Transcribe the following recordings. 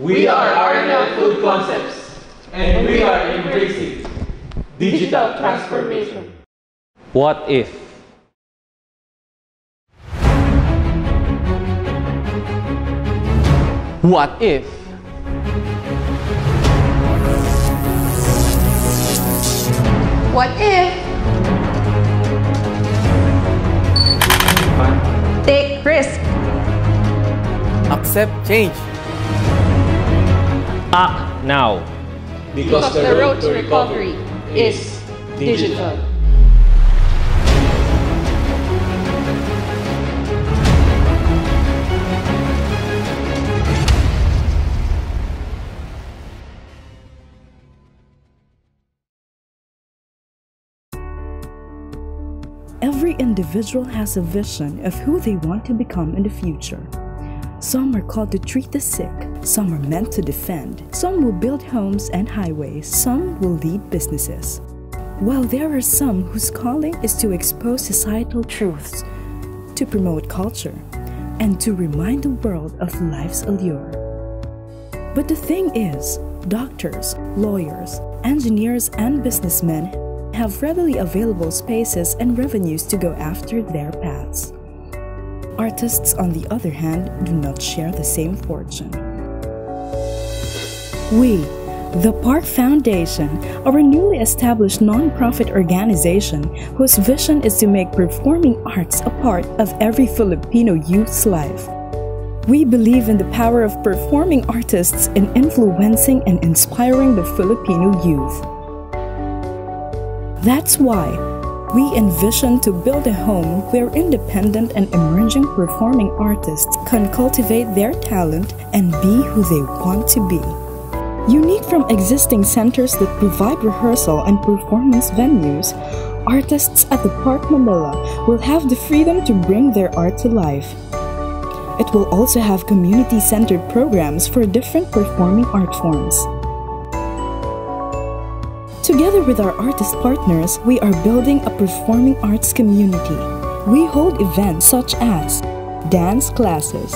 We are RNL Food Concepts, and we are embracing digital transformation. What if? What if? What if? Take risk. Accept change. Act now. Because the road to recovery is digital. Every individual has a vision of who they want to become in the future. Some are called to treat the sick, some are meant to defend, some will build homes and highways, some will lead businesses. While there are some whose calling is to expose societal truths, to promote culture, and to remind the world of life's allure. But the thing is, doctors, lawyers, engineers, and businessmen have readily available spaces and revenues to go after their paths. Artists, on the other hand, do not share the same fortune. We, the PARC Foundation, are a newly established non-profit organization whose vision is to make performing arts a part of every Filipino youth's life. We believe in the power of performing artists in influencing and inspiring the Filipino youth. That's why we envision to build a home where independent and emerging performing artists can cultivate their talent and be who they want to be. Unique from existing centers that provide rehearsal and performance venues, artists at the PARC Manila will have the freedom to bring their art to life. It will also have community-centered programs for different performing art forms. Together with our artist partners, we are building a performing arts community. We hold events such as dance classes,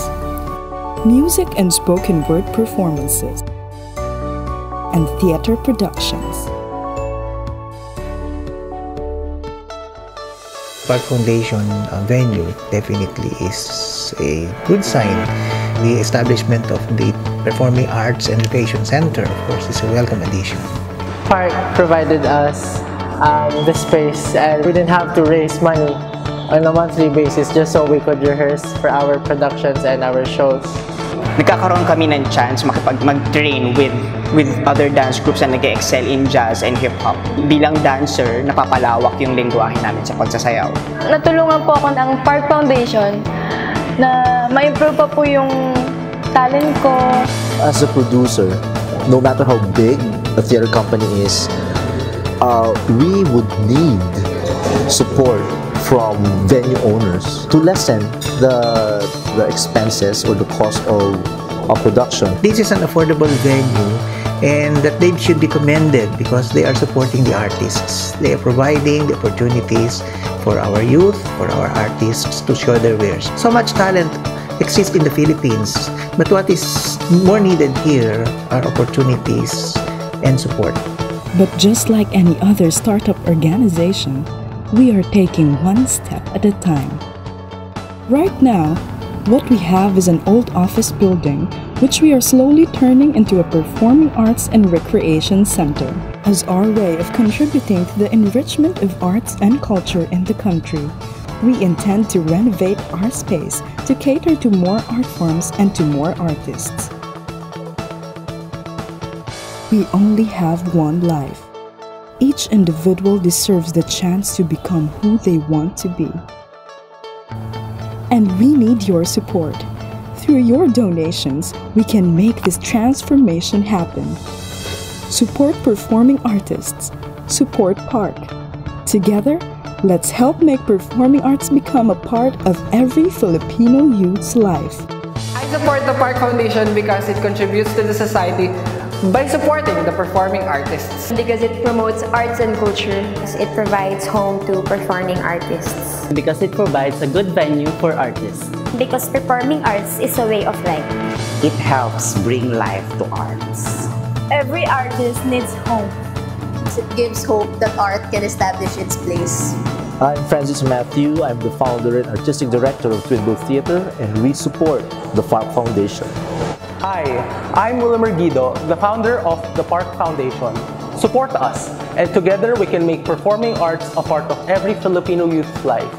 music and spoken word performances, and theater productions. PARC Foundation venue definitely is a good sign. The establishment of the Performing Arts and Recreation Center, of course, is a welcome addition. PARC provided us the space, and we didn't have to raise money on a monthly basis just so we could rehearse for our productions and our shows. Nagkakaroon kami ng chance mag-train with other dance groups na nag-excel in jazz and hip-hop. Bilang dancer, napapalawak yung lengguwahe namin sa pagsasayaw. Natulungan po ako ng PARC Foundation na ma-improve pa po yung talent ko. As a producer, no matter how big a theater company is, we would need support from venue owners to lessen the expenses or the cost of production. This is an affordable venue, and that they should be commended because they are supporting the artists. They are providing the opportunities for our youth, for our artists to show their wares. So much talent exists in the Philippines, but what is more needed here are opportunities and support. But just like any other startup organization, we are taking one step at a time. Right now, what we have is an old office building which we are slowly turning into a performing arts and recreation center as our way of contributing to the enrichment of arts and culture in the country. We intend to renovate our space to cater to more art forms and to more artists. We only have one life. Each individual deserves the chance to become who they want to be. And we need your support. Through your donations, we can make this transformation happen. Support performing artists. Support PARC. Together, let's help make performing arts become a part of every Filipino youth's life. I support the PARC Foundation because it contributes to the society By supporting the performing artists. Because it promotes arts and culture. It provides home to performing artists. Because it provides a good venue for artists. Because performing arts is a way of life. It helps bring life to arts. Every artist needs home. It gives hope that art can establish its place. I'm Francis Matthew. I'm the founder and artistic director of Twin Bow Theater, and we support the PARC Foundation. Hi, I'm Wilmer Guido, the founder of the PARC Foundation. Support us, and together we can make performing arts a part of every Filipino youth's life.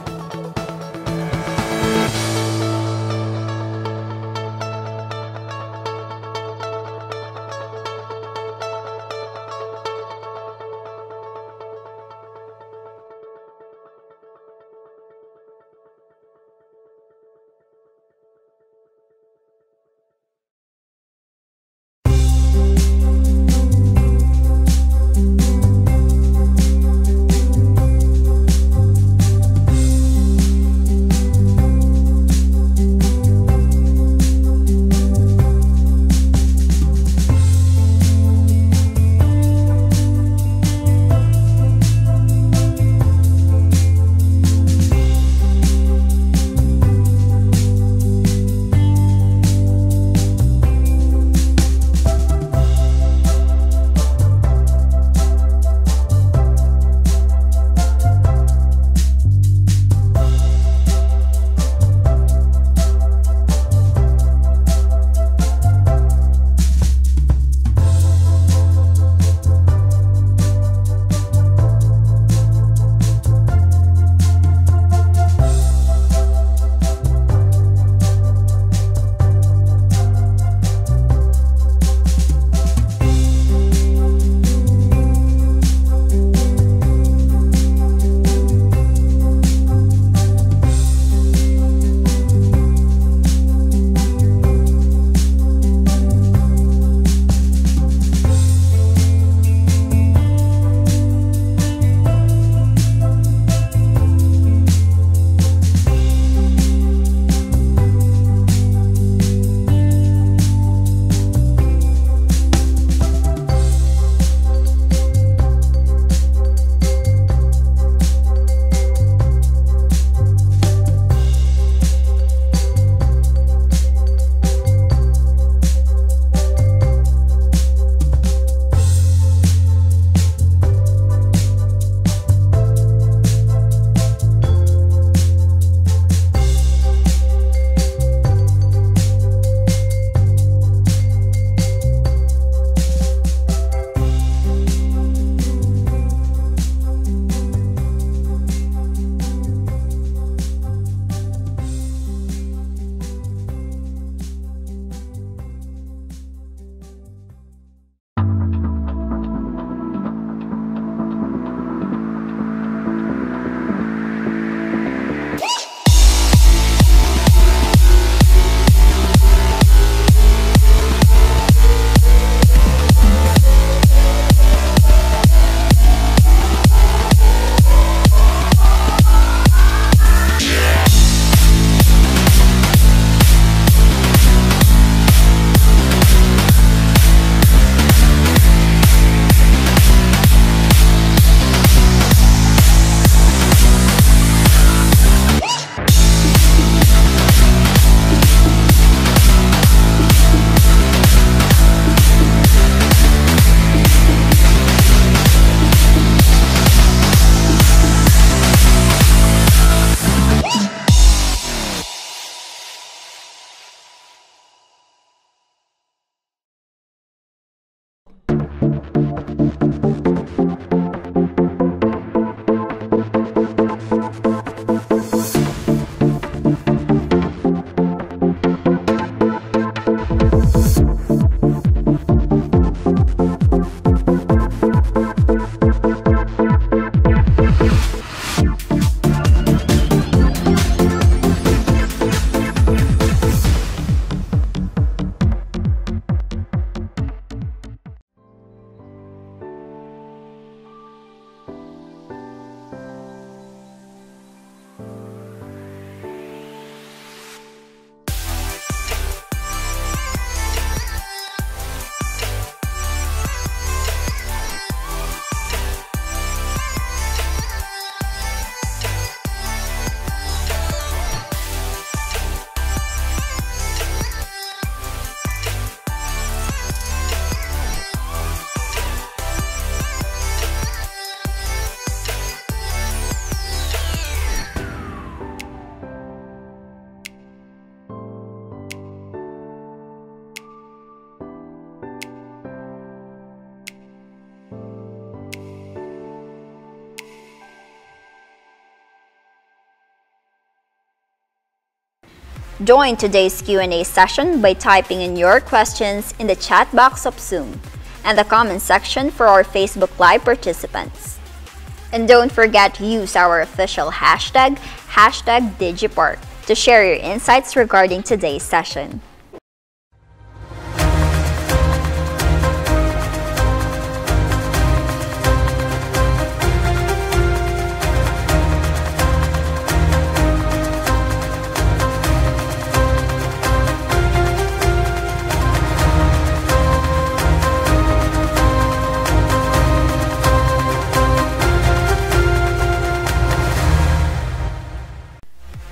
Join today's Q&A session by typing in your questions in the chat box of Zoom and the comment section for our Facebook Live participants. And don't forget to use our official hashtag #DigiPark, to share your insights regarding today's session.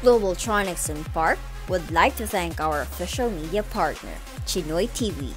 Globaltronics and PARC would like to thank our official media partner, Chinoy TV.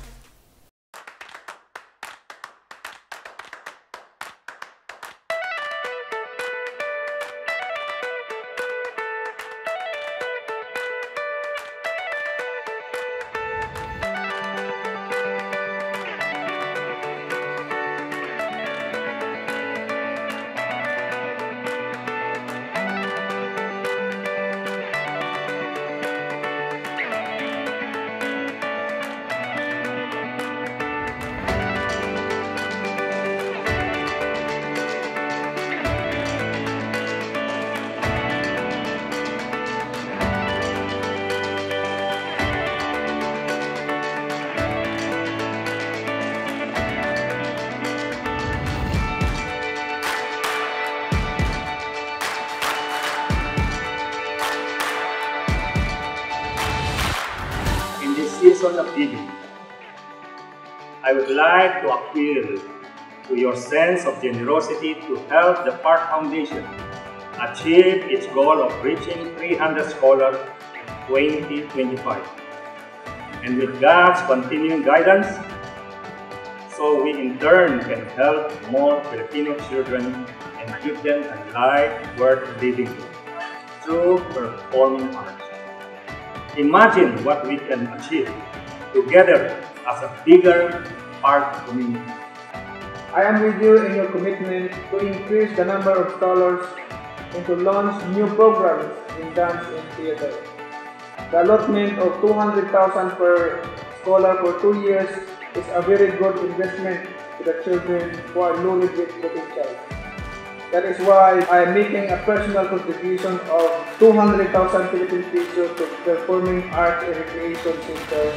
Season of giving, I would like to appeal to your sense of generosity to help the PARC Foundation achieve its goal of reaching 300 scholars in 2025. And with God's continuing guidance, so we in turn can help more Filipino children and give them a life worth living through performing arts. Imagine what we can achieve together as a bigger PARC community. I am with you in your commitment to increase the number of scholars and to launch new programs in dance and theater. The allotment of 200,000 per scholar for 2 years is a very good investment to the children who are loaded with potential. That is why I am making a personal contribution of 200,000 Philippine pesos to Performing Arts and Recreation Center.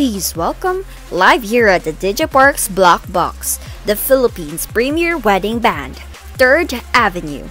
Please welcome, live here at the DigiPark's Black Box, the Philippines' premier wedding band, 3rd Avenue.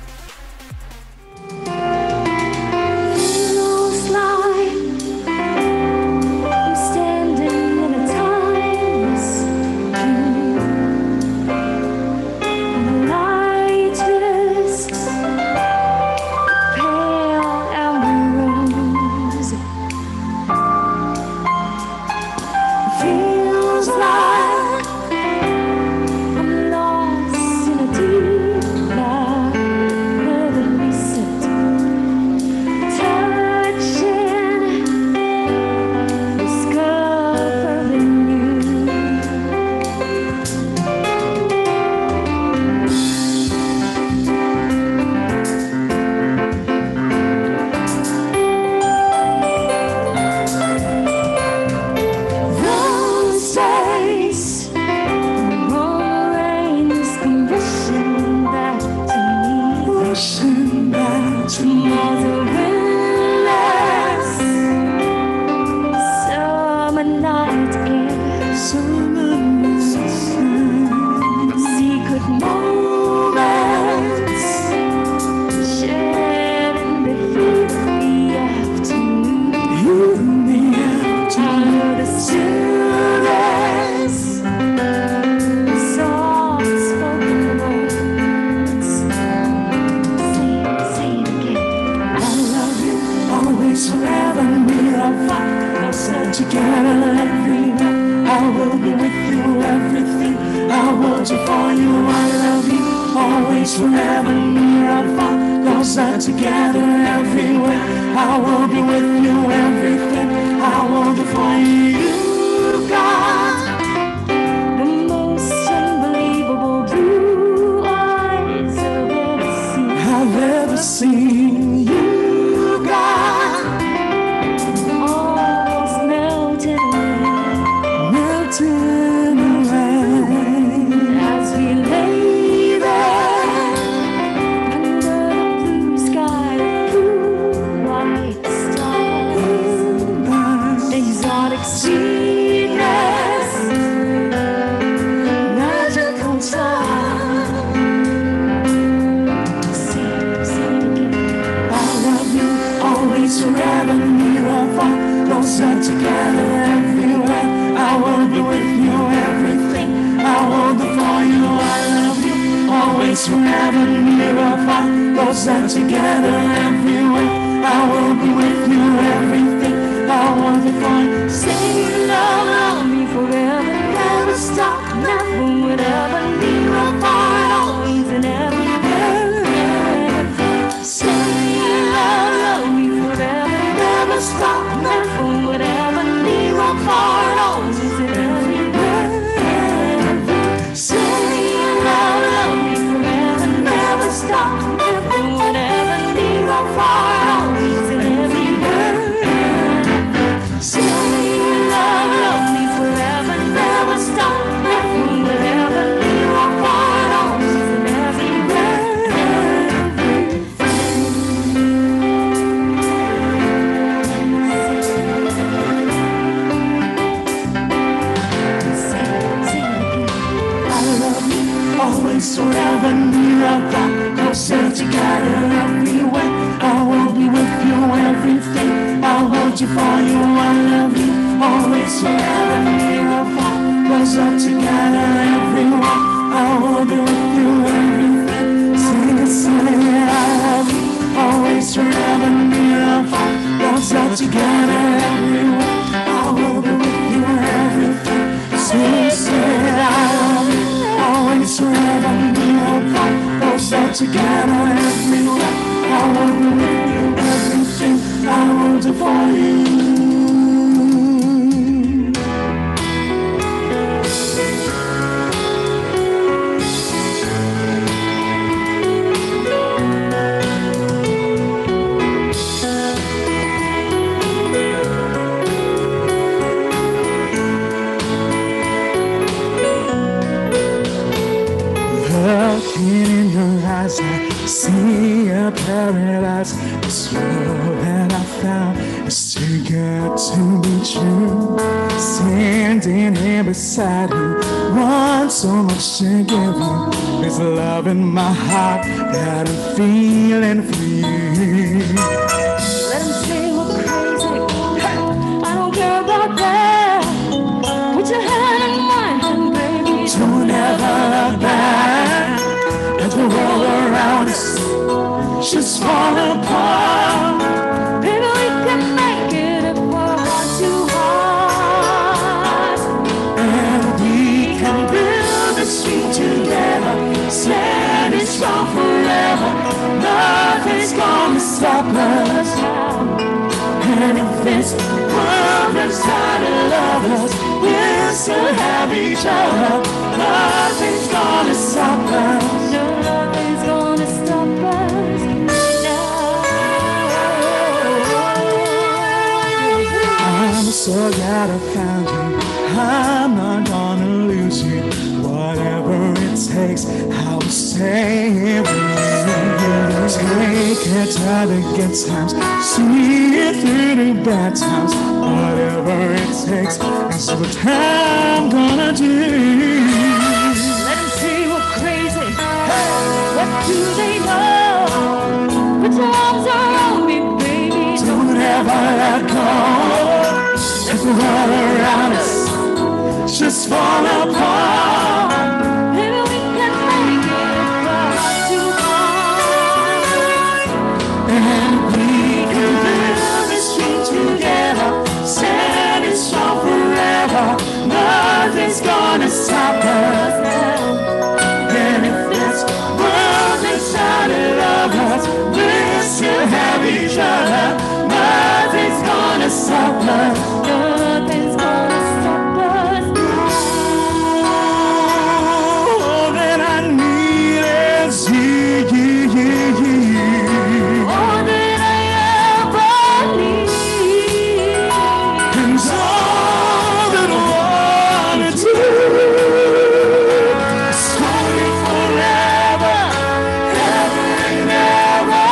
Looking in your eyes, see a paradise. This love that I found is too good to be true. Standing here beside you, want so much to give you. There's love in my heart that I'm feeling for you. Let them say we're crazy. I don't care about that. Put your hand in mine, baby. Don't ever look back. As the world around us just fall apart. Baby, we can make it if we're hard too hard. And we can build a street together, standing strong forever. Nothing's gonna stop us now. And if this world runs out of lovers, we'll still have each other. Nothing's gonna stop us. No, nothing's gonna stop us now. I'm so glad I found you. I'm not gonna lose you. Whatever it takes, I'll stay here with you. Take it to the good times, see it through the bad times. Whatever it takes is what I'm gonna do. Let them say we're crazy. What do they know? Put your arms around me, baby. Don't ever let go. If the world around us just fall apart. Maybe we can make it if we're hard too hard. And we can build this street together, standing strong forever. Nothing's gonna stop us now. And if this world is out of lovers, we'll still have each other. Nothing's gonna stop us. Nothing's gonna stop us All that I need is you. All that I ever need. And all that I wanna do is hold you forever, ever and ever.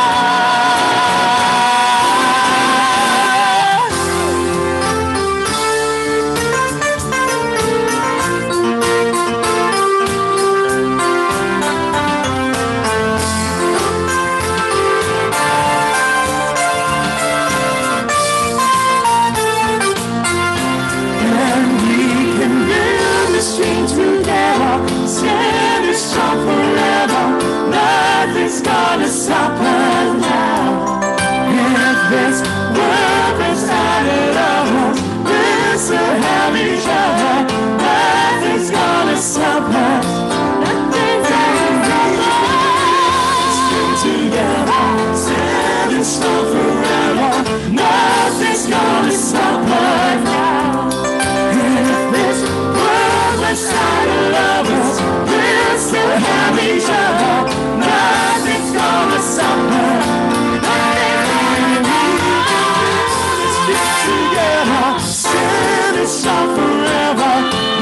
And we can build this dream together, standing strong forever. Nothing's gonna stop us now. If this world is out of us, we'll still have each other. Nothing's gonna stop us. Nothing's gonna stop us. Stick together, standing strong forever. Nothing's gonna stop us now. If this world is out of lovers, we'll still have each other. Nothing's gonna stop us. Stick together, standing strong forever.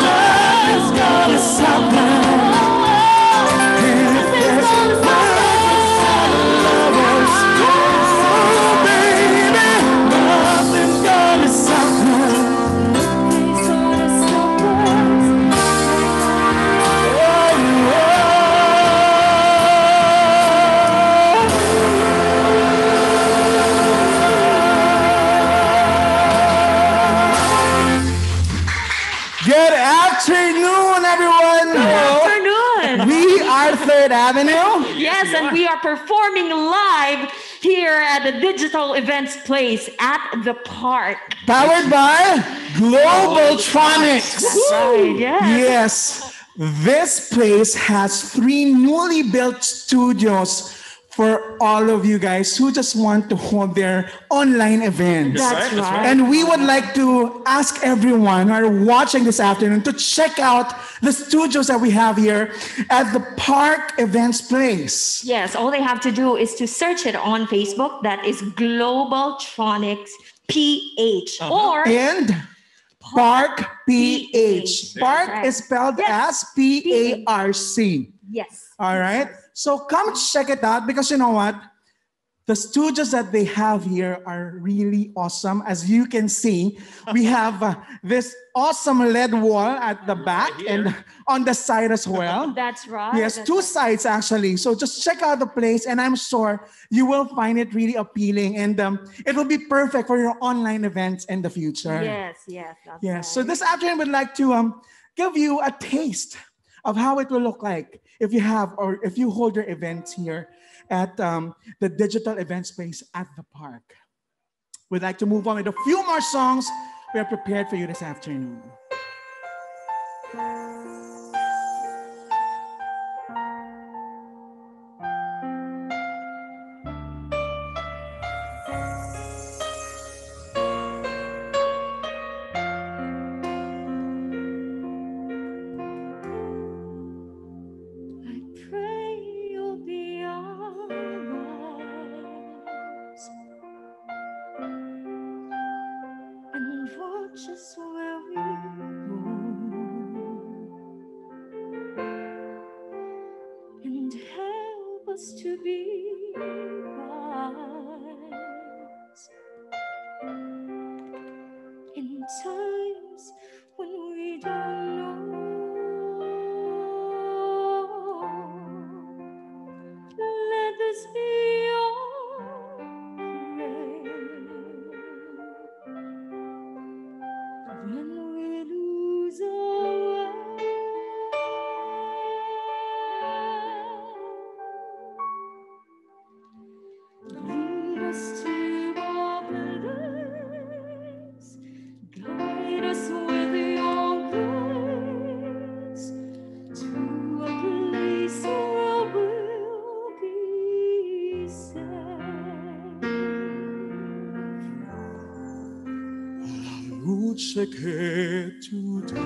Nothing's gonna stop us. If this world is out of lovers, oh baby, nothing's gonna stop us. Nothing's gonna stop us. Good afternoon, everyone. Good afternoon. We are Third Avenue. Yes, and we are performing live here at the Digital Events Place at the park. Powered by Globaltronics. That's right, yes. Yes. This place has 3 newly built studios for all of you guys who just want to hold their online events. That's right. And we would like to ask everyone who are watching this afternoon to check out the studios that we have here at the PARC Events Place. Yes, all they have to do is to search it on Facebook. That is Globaltronics PH. Or And PARC PH. PARC Right. is spelled as PARC. Yes. All right. So come check it out because you know what? The studios that they have here are really awesome. As you can see, we have this awesome LED wall at the back and on the side as well. That's right. Yes, two sides actually. So just check out the place and I'm sure you will find it really appealing and it will be perfect for your online events in the future. Yes, yes. That's Yes, right. so this afternoon we'd like to give you a taste of how it will look like if you have or if you hold your events here at the digital event space at the park. We'd like to move on with a few more songs we have prepared for you this afternoon. Just where we go and help us to be wise in times when we don't know. Let this be your when we lose our way, lead us to our place, guide us with your grace to a place where we'll be safe. Luce che tu dai, I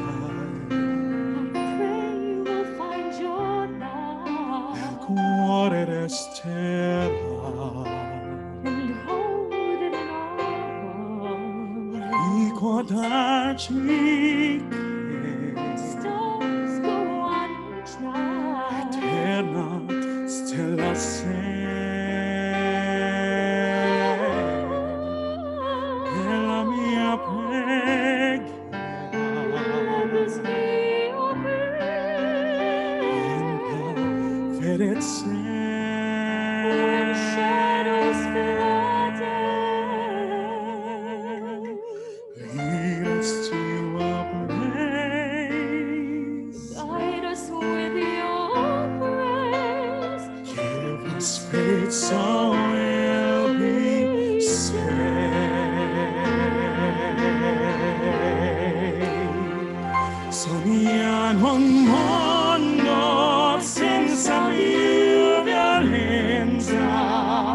pray we'll find your light cuore resterà. and hold it in our arms. Ricordarci che Stars go on each night. eterna stella sei. È la mia Let this be your prayer. Let it When shadows fill our day, lead us to a place. guide us with your praise. Give us faith so we'll be saved. Sogniamo un mondo senza più violenza,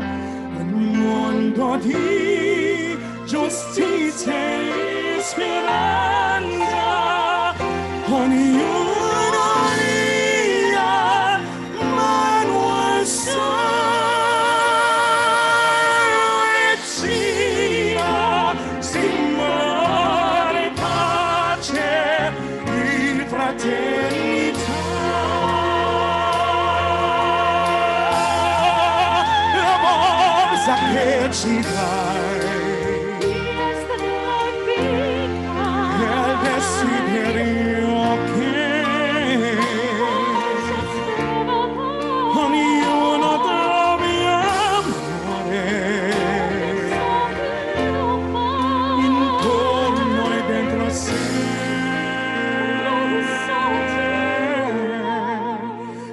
un mondo di giustizia e speranza. Ognuno dia mano al sole e sia simbolo di pace, di fraternità. La forza che ci dai Yes, the Lord be kind. e il desiderio che ognuno trovi amore intorno e dentro sé.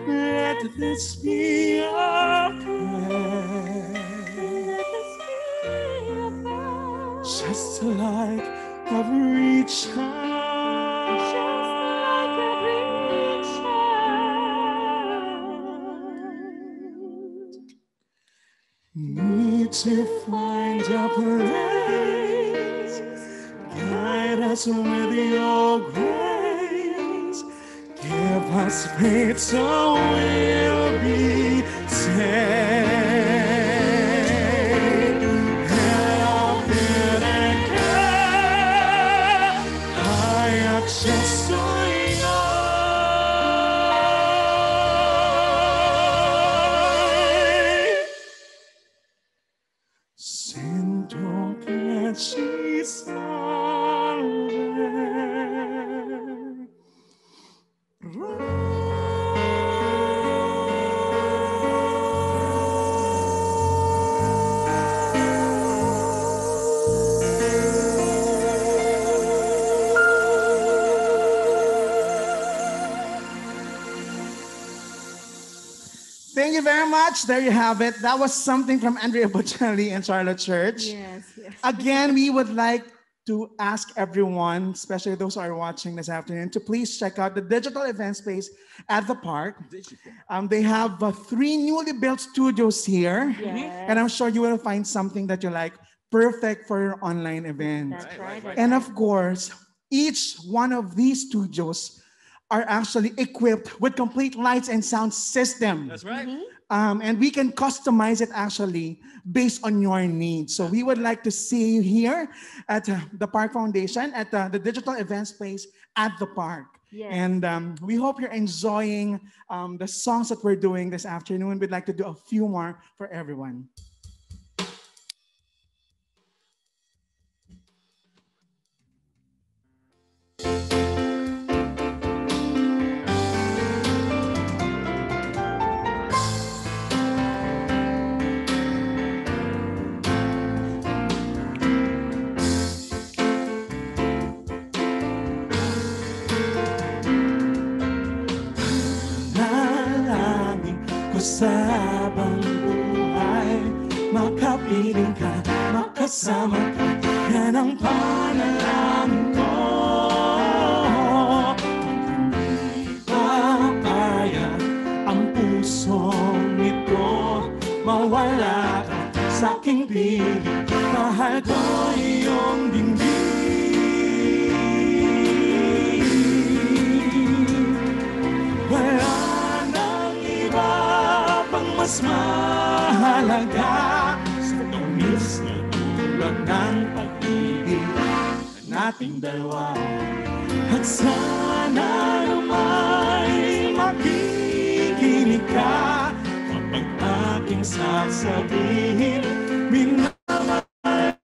Let this be our prayer, just like every child. Need to find a place, guide us with your grace, give us faith so we'll be saved. Help it and care, hai accesso io. that she's alright. Thank you very much. There you have it. That was something from Andrea Bocelli and Charlotte Church. Yes, yes. Again, we would like to ask everyone, especially those who are watching this afternoon, to please check out the digital event space at the park. They have 3 newly built studios here. Yes. And I'm sure you will find something that you like, perfect for your online event. That's right. And of course, each one of these studios are actually equipped with complete lights and sound system. That's right. And we can customize it actually based on your needs. So we would like to see you here at the PARC Foundation, at the digital event space at the park. Yes. And we hope you're enjoying the songs that we're doing this afternoon. We'd like to do a few more for everyone. Sa habang buhay, makapiling ka, makasama ka, yan ang panalangin ko. Hindi papaya ang pusong ito, mawala ka sa aking piling, mahal ko iyong dinggin. Wala nang iba mas mahalaga sa tamis na tulad ng pag-ibig nating dalawa. At sana naman makikinig ka kapag aking sasabihin, minamahal.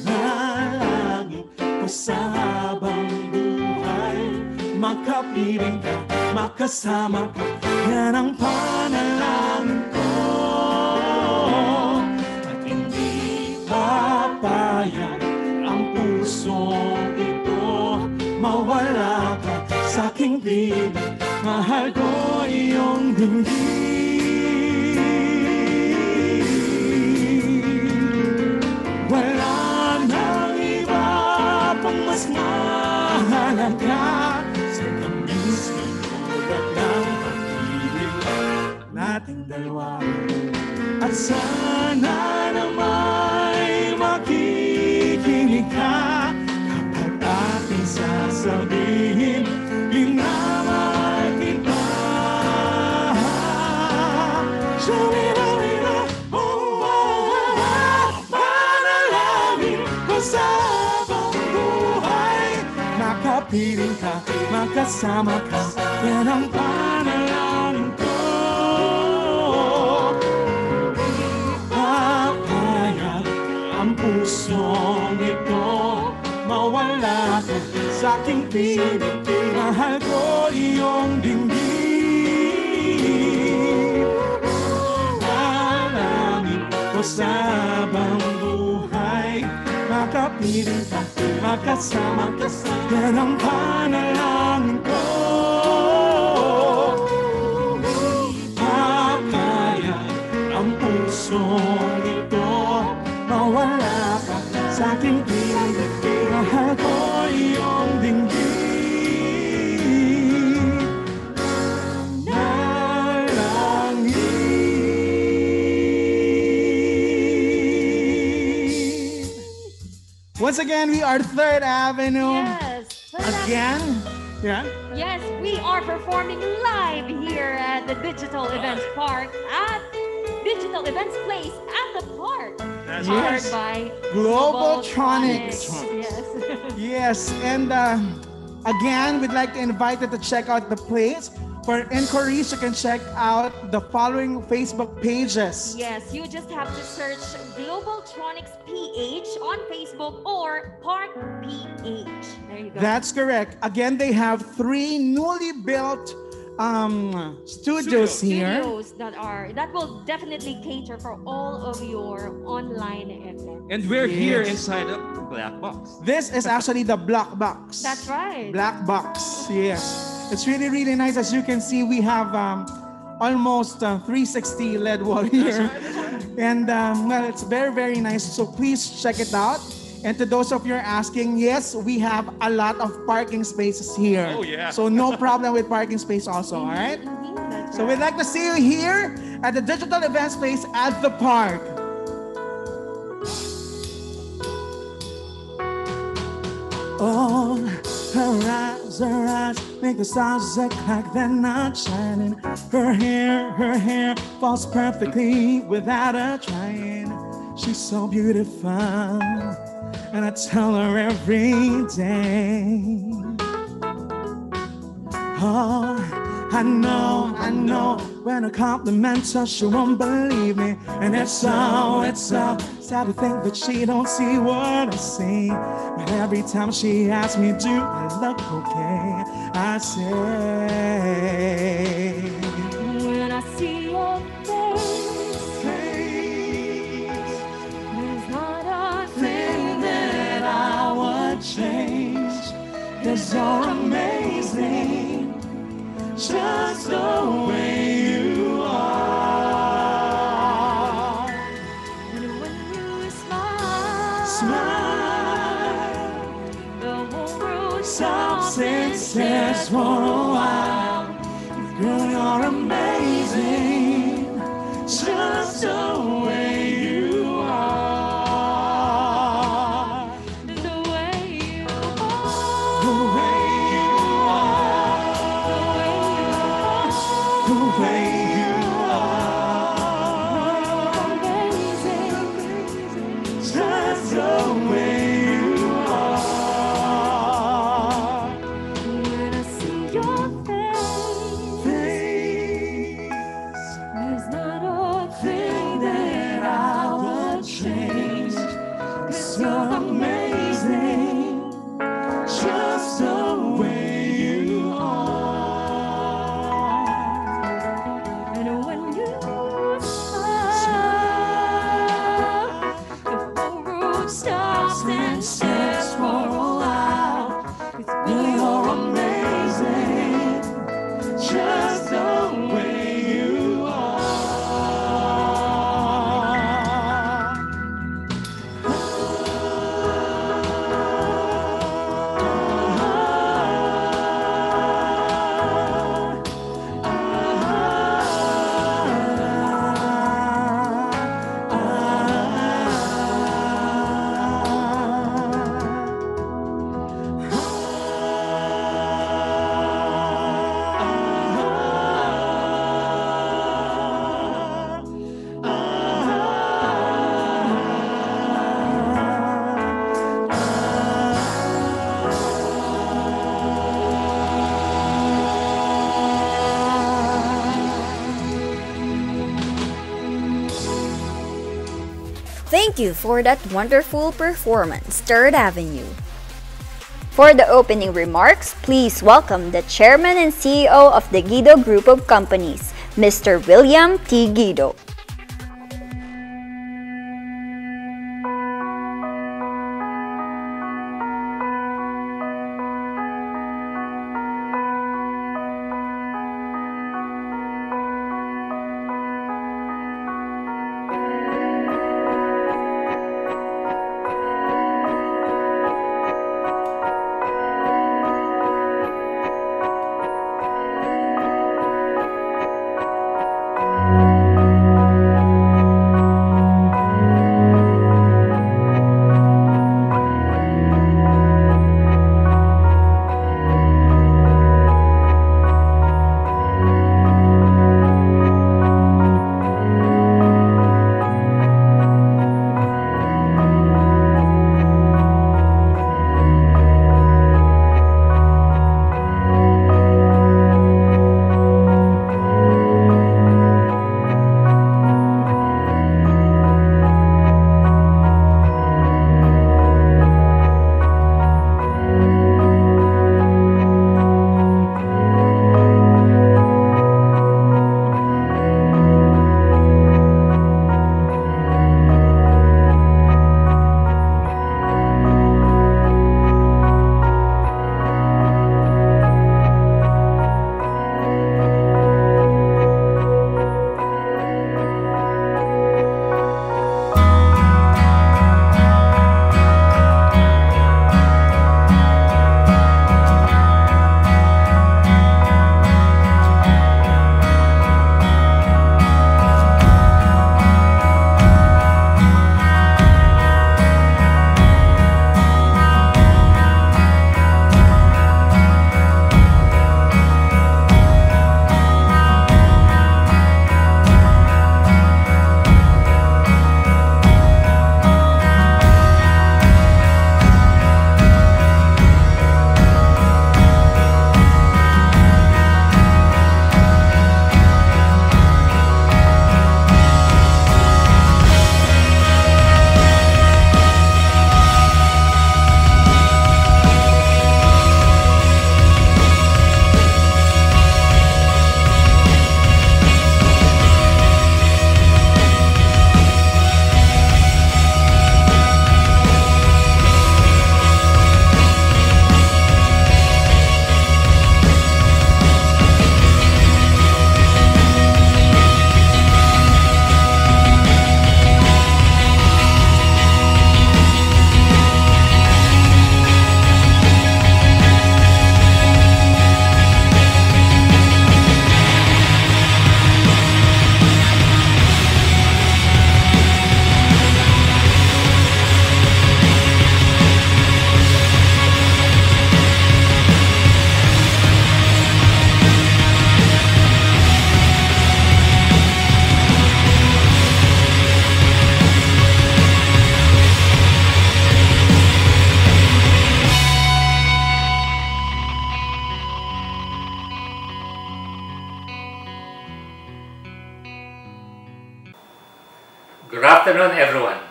Nalangin ko sa makapiling ka, makasama ka, yan ang panalangin ko. At hindi papayag ang pusong ito, mawala ka sa aking piling, mahal ko iyong dinggin. Wala nang iba pang mas mahalaga nating dalawa. At sana naman makikinig ka kapag aking sasabihin, minamahal kita. Shoo-wee-da-wee-da, oh-oh-oh, panalangin ko sa habang buhay, makapiling ka, makasama ka, yan ang panalangin ko. Papayag ang pusong ito, mawala ka sa aking piling, mahal ko iyong dinggin. Panalangin ko sa habang buhay, makapiling ka, makasama ka, yan ang panalangin ko. Ang pusong ito, mawala ka sa aking piling, mahal ko iyong dinggin. Nalangin. Once again, we are 3rd Avenue. Yes. Again. Yeah. Yes, we are performing live here at the Digital Events Park at Digital Events Place at the park. That's powered yes. by Globaltronics. Yes. Yes, and again, we'd like to invite you to check out the place. For inquiries, you can check out the following Facebook pages. Yes, you just have to search Globaltronics PH on Facebook or PARC PH. There you go. That's correct. Again, they have 3 newly built studios here. Studios that will definitely cater for all of your online events. And we're here inside the black box. This is actually the black box. That's right. Black box, yes. It's really, really nice. As you can see, we have almost 360 LED wall here. That's right. And well, it's very, very nice. So please check it out. And to those of you asking, yes, we have a lot of parking spaces here. Oh, yeah. So no problem with parking space also, all right? So we'd like to see you here at the digital event space at the park. Oh, her eyes make the stars look like they're not shining. Her hair falls perfectly without her trying. She's so beautiful, and I tell her every day. Oh, I know, when I compliment her, she won't believe me. And it's so sad to think that she don't see what I see. But every time she asks me, do I look okay? I say, when I see your face, there's not a thing that I would change. 'Cause you're amazing, just the way you are. And when you smile, the whole world stops and stares for a while. Girl, you're amazing, just the way you are. The way you are. The way you are. The way you are. Amazing, just the way you are. When I see your face, there's not a thing that I would change. 'Cause you're amazing, just the way you are. And when you smile, the whole room stops and stares for a while. 'Cause you're amazing, just the way you are. Thank you for that wonderful performance, Third Avenue. For the opening remarks, please welcome the Chairman and CEO of the Guido Group of Companies, Mr. William T. Guido. Good afternoon, everyone.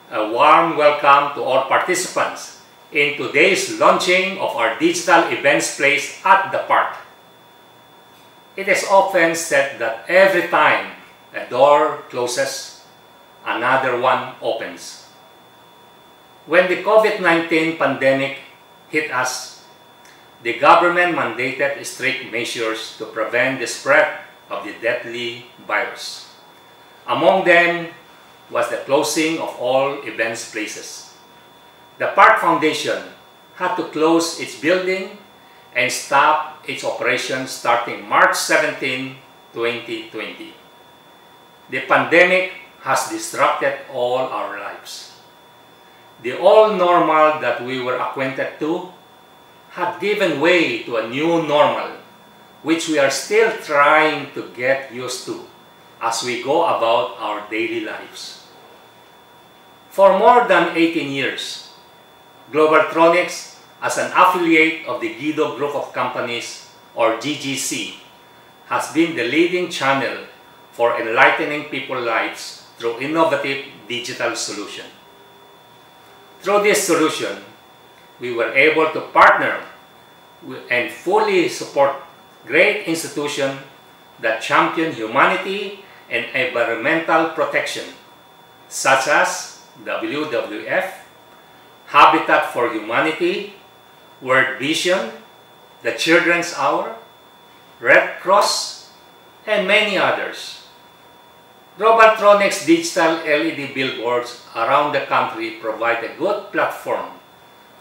A warm welcome to all participants in today's launching of our digital events place at the park. It is often said that every time a door closes, another one opens. When the COVID-19 pandemic hit us, the government mandated strict measures to prevent the spread of the deadly virus. Among them was the closing of all events places. The PARC Foundation had to close its building and stop its operations starting March 17, 2020. The pandemic has disrupted all our lives. The old normal that we were acquainted to had given way to a new normal, which we are still trying to get used to as we go about our daily lives. For more than 18 years, Globaltronics, as an affiliate of the Guido Group of Companies, or GGC, has been the leading channel for enlightening people's lives through innovative digital solutions. Through this solution, we were able to partner and fully support great institutions that champion humanity and environmental protection, such as WWF, Habitat for Humanity, World Vision, the Children's Hour, Red Cross, and many others. Globaltronics digital LED billboards around the country provide a good platform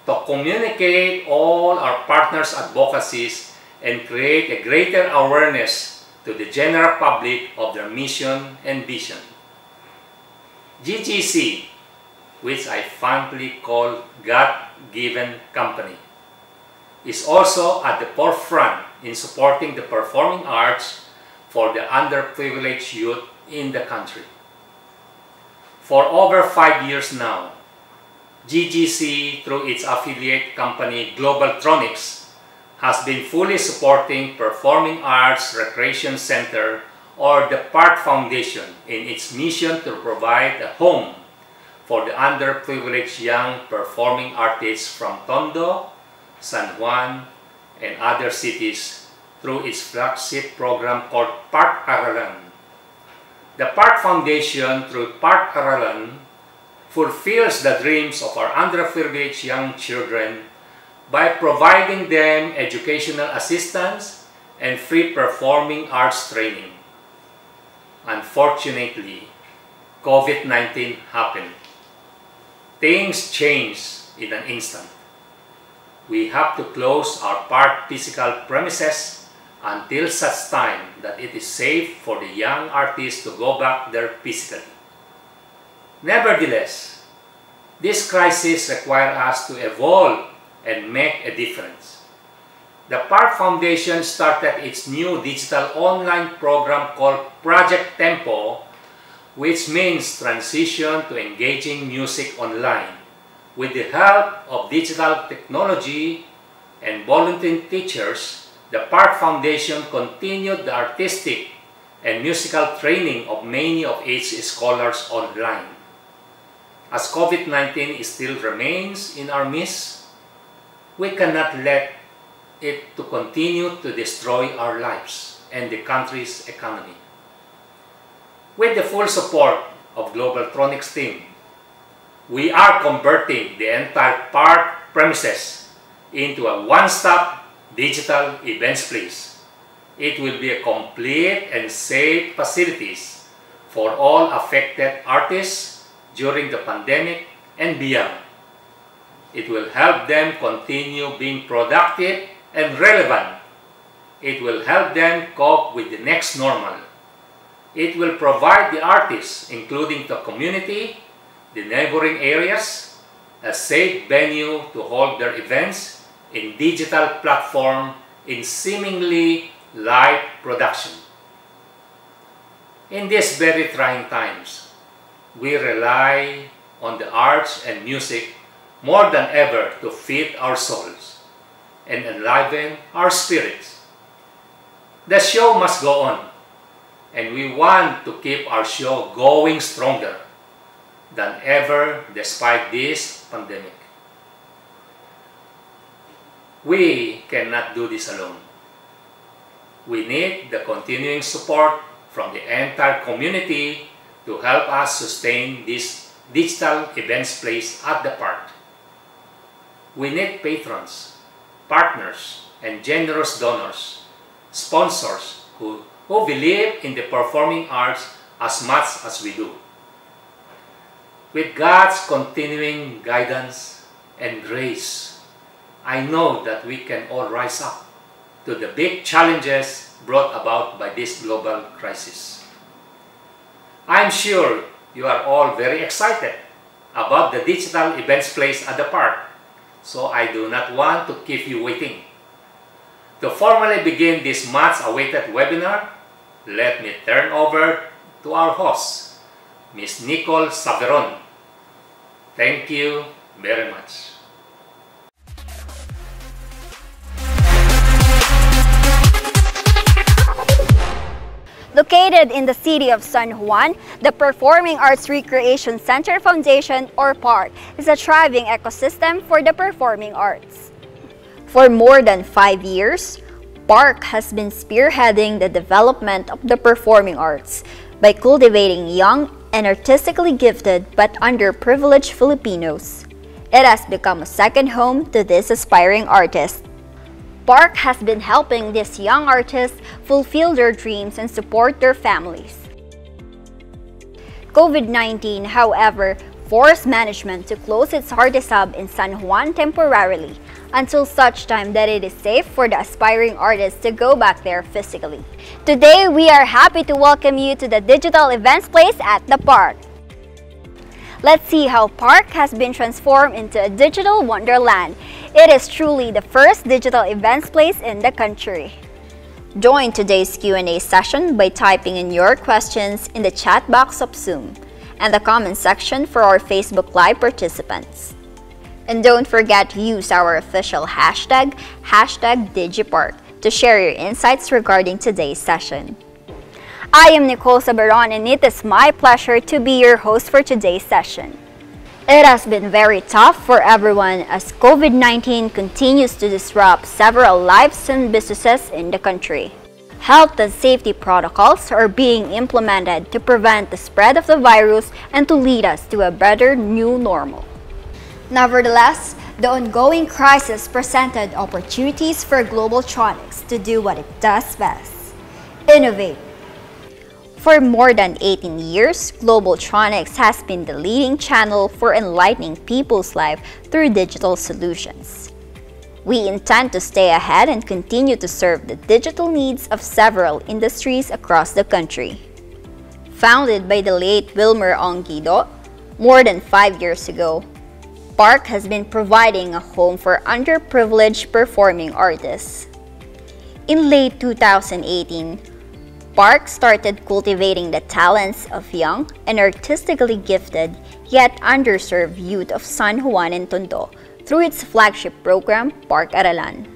to communicate all our partners' advocacies and create a greater awareness to the general public of their mission and vision. GGC, which I fondly call God-given company, is also at the forefront in supporting the performing arts for the underprivileged youth in the country. For over 5 years now, GGC, through its affiliate company Globaltronics, has been fully supporting Performing Arts Recreation Center, or the PARC Foundation, in its mission to provide a home for the underprivileged young performing artists from Tondo, San Juan, and other cities through its flagship program called PARC Aralan. The PARC Foundation, through PARC Aralan, fulfills the dreams of our underprivileged young children by providing them educational assistance and free performing arts training. Unfortunately, COVID-19 happened. Things changed in an instant. We have to close our PARC physical premises until such time that it is safe for the young artists to go back there physically. Nevertheless, this crisis requires us to evolve and make a difference. The PARC Foundation started its new digital online program called Project Tempo, which means transition to engaging music online. With the help of digital technology and volunteer teachers, the PARC Foundation continued the artistic and musical training of many of its scholars online. As COVID-19 still remains in our midst, we cannot let it to continue to destroy our lives and the country's economy. With the full support of Globaltronics team, we are converting the entire PARC premises into a one-stop digital events place. It will be a complete and safe facilities for all affected artists during the pandemic and beyond. It will help them continue being productive and relevant. It will help them cope with the next normal. It will provide the artists, including the community, the neighboring areas, a safe venue to hold their events in digital platform in seemingly live production. In these very trying times, we rely on the arts and music more than ever to feed our souls and enliven our spirits. The show must go on. and we want to keep our show going stronger than ever despite this pandemic. We cannot do this alone. We need the continuing support from the entire community to help us sustain this digital events place at the park. We need patrons, partners, and generous donors, sponsors who believe in the performing arts as much as we do. With God's continuing guidance and grace, I know that we can all rise up to the big challenges brought about by this global crisis. I'm sure you are all very excited about the digital events place at the park, so I do not want to keep you waiting. To formally begin this much-awaited webinar, let me turn over to our host, Ms. Nicole Saveron. Thank you very much. Located in the city of San Juan, the Performing Arts Recreation Center Foundation, or PARC, is a thriving ecosystem for the performing arts. For more than 5 years, PARC has been spearheading the development of the performing arts by cultivating young and artistically gifted but underprivileged Filipinos. It has become a second home to these aspiring artists. PARC has been helping these young artists fulfill their dreams and support their families. COVID-19, however, forced management to close its artist hub in San Juan temporarily until such time that it is safe for the aspiring artists to go back there physically. Today, we are happy to welcome you to the digital events place at the park. Let's see how PARC has been transformed into a digital wonderland. It is truly the first digital events place in the country. Join today's Q&A session by typing in your questions in the chat box of Zoom and the comment section for our Facebook Live participants. And don't forget to use our official hashtag #DigiPark, to share your insights regarding today's session. I am Nicole Saberon, and it is my pleasure to be your host for today's session. It has been very tough for everyone as COVID-19 continues to disrupt several lives and businesses in the country. Health and safety protocols are being implemented to prevent the spread of the virus and to lead us to a better new normal. Nevertheless, the ongoing crisis presented opportunities for Globaltronics to do what it does best: innovate. For more than 18 years, Globaltronics has been the leading channel for enlightening people's life through digital solutions. We intend to stay ahead and continue to serve the digital needs of several industries across the country. Founded by the late Wilmer Guido more than 5 years ago, PARC has been providing a home for underprivileged performing artists. In late 2018, PARC started cultivating the talents of young and artistically gifted yet underserved youth of San Juan and Tondo through its flagship program, PARC Aralan.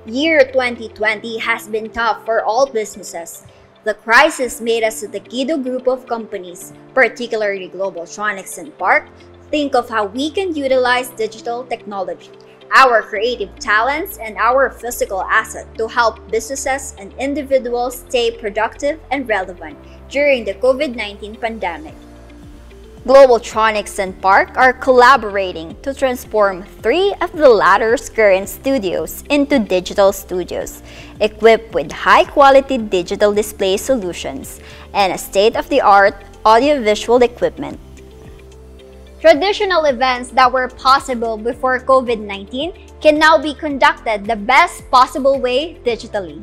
Year 2020 has been tough for all businesses. The crisis made us, the Guido group of companies, particularly Globaltronics and PARC, think of how we can utilize digital technology, our creative talents, and our physical asset to help businesses and individuals stay productive and relevant during the COVID-19 pandemic. Globaltronics and PARC are collaborating to transform 3 of the latter's current studios into digital studios, equipped with high-quality digital display solutions and a state-of-the-art audiovisual equipment. Traditional events that were possible before COVID-19 can now be conducted the best possible way digitally.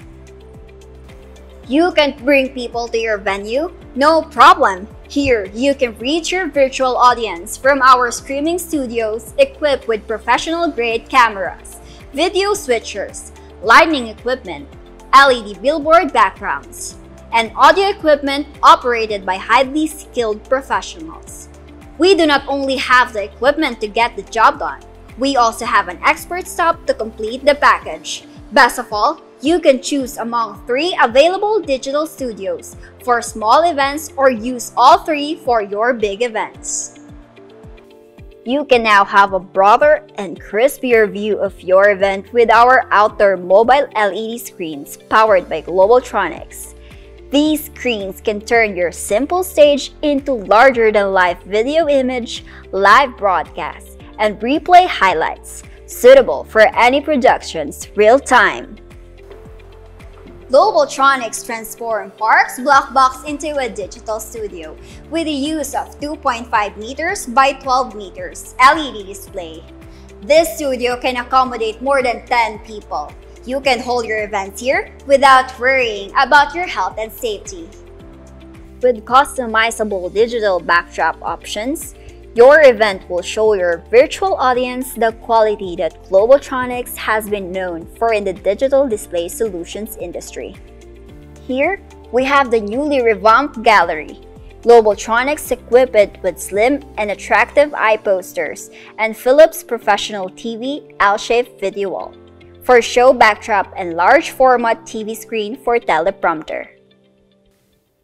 You can't bring people to your venue? No problem! Here, you can reach your virtual audience from our streaming studios equipped with professional-grade cameras, video switchers, lighting equipment, LED billboard backgrounds, and audio equipment operated by highly skilled professionals. We do not only have the equipment to get the job done, we also have an expert staff to complete the package. Best of all, You can choose among 3 available digital studios for small events or use all 3 for your big events. You can now have a broader and crispier view of your event with our outdoor mobile LED screens powered by Globaltronics. These screens can turn your simple stage into larger-than-life video image, live broadcasts, and replay highlights, suitable for any productions real-time. Globaltronics transformed PARC's black box into a digital studio with the use of 2.5 meters by 12 meters LED display. This studio can accommodate more than 10 people. You can hold your events here without worrying about your health and safety. With customizable digital backdrop options, your event will show your virtual audience the quality that Globaltronics has been known for in the digital display solutions industry. Here, we have the newly revamped gallery. Globaltronics equipped it with slim and attractive eye posters and Philips Professional TV L-shaped video wall for show backdrop and large format TV screen for teleprompter.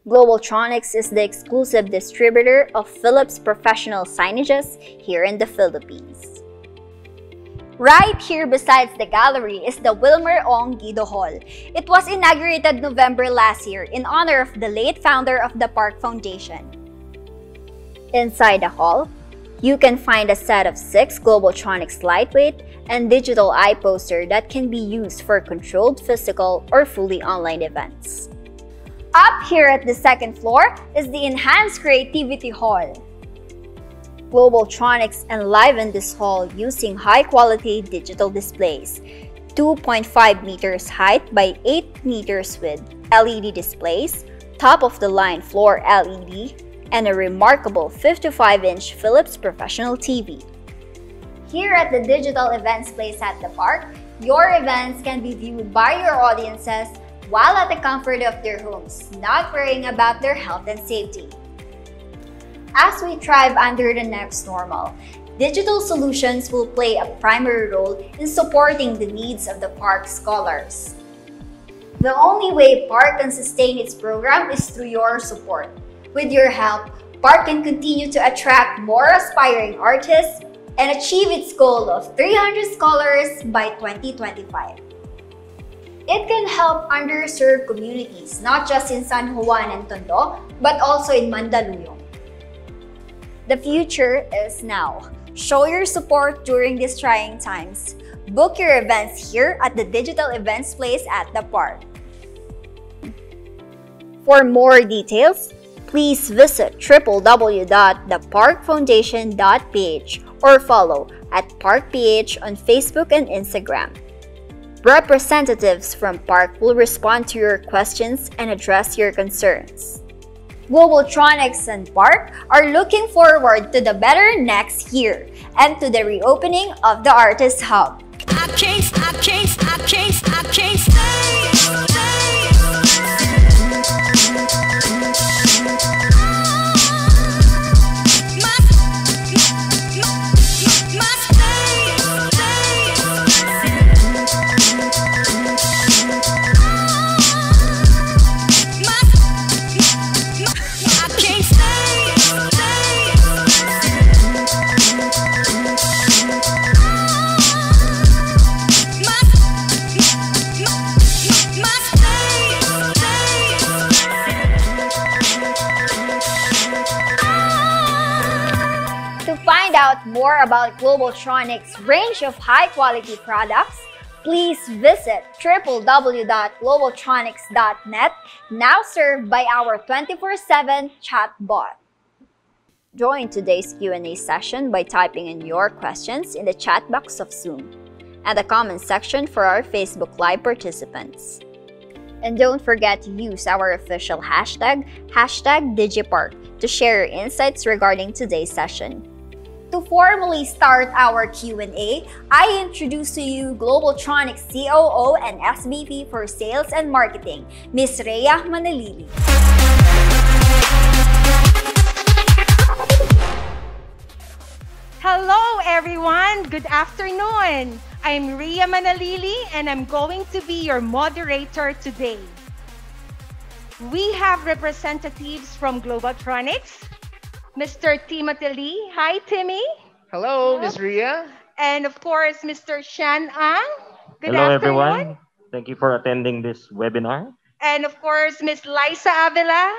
Globaltronics is the exclusive distributor of Philips Professional signages here in the Philippines. Right here besides the gallery is the Wilmer Ong Guido Hall. It was inaugurated November last year in honor of the late founder of the PARC Foundation. Inside the hall, you can find a set of 6 Globaltronics lightweight and digital eye poster that can be used for controlled physical or fully online events. Up here at the second floor is the Enhanced Creativity Hall. Globaltronics enlivened this hall using high-quality digital displays, 2.5 meters height by 8 meters width LED displays, top-of-the-line floor LED, and a remarkable 55-inch Philips Professional TV. Here at the Digital Events Place at the PARC, your events can be viewed by your audiences while at the comfort of their homes, not worrying about their health and safety. As we thrive under the next normal, digital solutions will play a primary role in supporting the needs of the PARC scholars. The only way PARC can sustain its program is through your support. With your help, PARC can continue to attract more aspiring artists and achieve its goal of 300 scholars by 2025. It can help underserved communities, not just in San Juan and Tondo, but also in Mandaluyong. The future is now. Show your support during these trying times. Book your events here at the Digital Events Place at the PARC. For more details, please visit www.theparkfoundation.ph or follow at PARCPH on Facebook and Instagram. Representatives from PARC will respond to your questions and address your concerns. Globaltronics and PARC are looking forward to the better next year and to the reopening of the Artist Hub. I can't stay. More about Globaltronics' range of high-quality products, please visit www.globaltronics.net, now served by our 24/7 chat bot. Join today's Q&A session by typing in your questions in the chat box of Zoom and the comment section for our Facebook Live participants. And don't forget to use our official hashtag #DigiPark, to share your insights regarding today's session. To formally start our Q&A, I introduce to you Globaltronics COO and SVP for Sales and Marketing, Ms. Rhea Manalili. Hello everyone! Good afternoon! I'm Ria Manalili, and I'm going to be your moderator today. We have representatives from Globaltronics, Mr. Timothy Lee. Hi, Timmy. Hello, Miss Ria. And of course, Mr. Shan Ang. Good Hello, afternoon. everyone. Thank you for attending this webinar. And of course, Miss Liza Avila.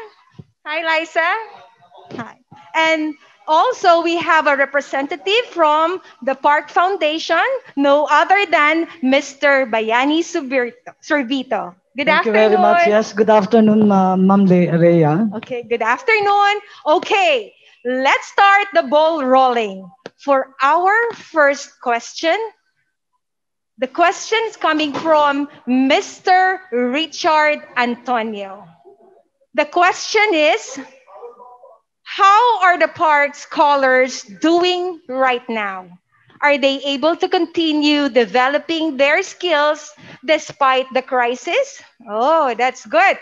Hi, Liza. Hi. And also, we have a representative from the PARC Foundation, no other than Mr. Bayani Survito. Good Thank you afternoon. very much. Yes, good afternoon, Ma'am Rhea. Okay, good afternoon. Okay, let's start the ball rolling. For our first question, the question is coming from Mr. Richard Antonio. The question is, how are the park scholars doing right now? Are they able to continue developing their skills despite the crisis? Oh, that's good.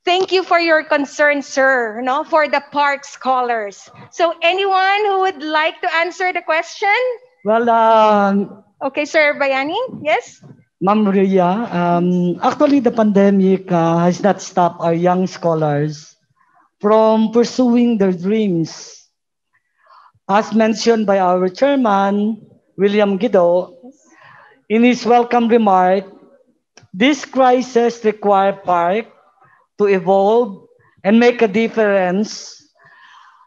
Thank you for your concern, sir, no, for the park scholars. So anyone who would like to answer the question? Well, Okay, Sir Bayani, yes? Ma'am Rhea, actually the pandemic has not stopped our young scholars from pursuing their dreams. As mentioned by our chairman, William Guido, in his welcome remark, this crisis requires PARC to evolve and make a difference.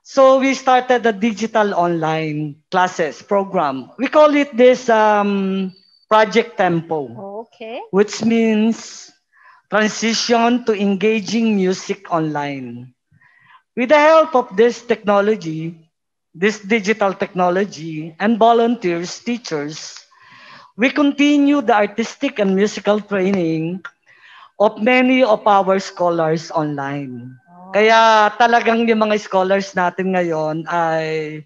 So we started a digital online classes program. We call it this Project Tempo, Okay. which means transition to engaging music online. With the help of this technology, this digital technology, and volunteers, teachers, we continue the artistic and musical training of many of our scholars online. Kaya talagang yung mga scholars natin ngayon ay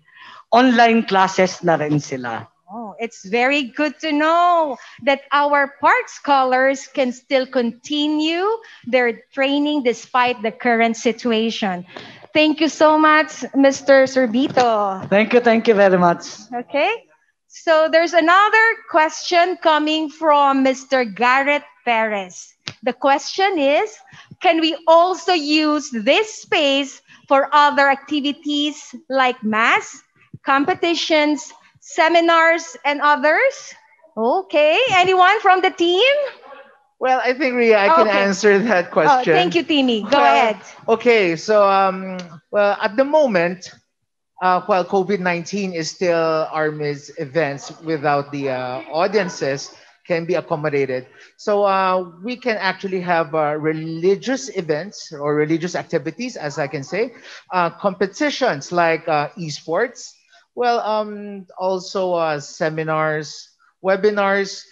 online classes na rin sila. Oh, it's very good to know that our park scholars can still continue their training despite the current situation. Thank you so much, Mr. Sorbito. Thank you very much. Okay. So there's another question coming from Mr. Garrett Perez. The question is, can we also use this space for other activities like mass, competitions, seminars, and others? Okay, anyone from the team? Well, I think Ria, I can answer that question. Oh, thank you, Timmy. Go ahead. Okay, so well, at the moment, while COVID-19 is still our midst, events without the audiences can be accommodated. So we can actually have religious events or religious activities, as I can say, competitions like esports, well, also seminars, webinars,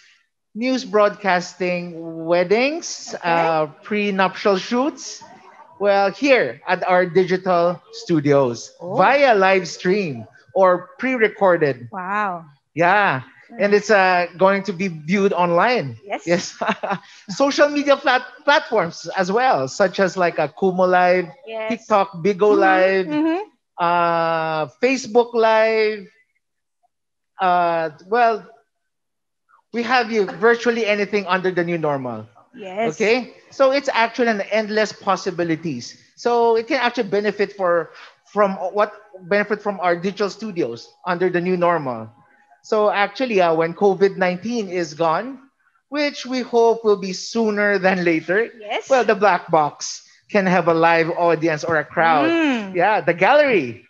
news broadcasting, weddings, pre-nuptial shoots. Well, here at our digital studios via live stream or pre-recorded. Wow. Yeah. And it's going to be viewed online. Yes. Social media platforms as well, such as like a Kumo Live, TikTok, Bigo Live, Facebook Live. Well, we have you virtually anything under the new normal. Yes. Okay. So it's actually an endless possibilities. So it can actually benefit from our digital studios under the new normal. So actually, when COVID-19 is gone, which we hope will be sooner than later, well, the black box can have a live audience or a crowd. Yeah, the gallery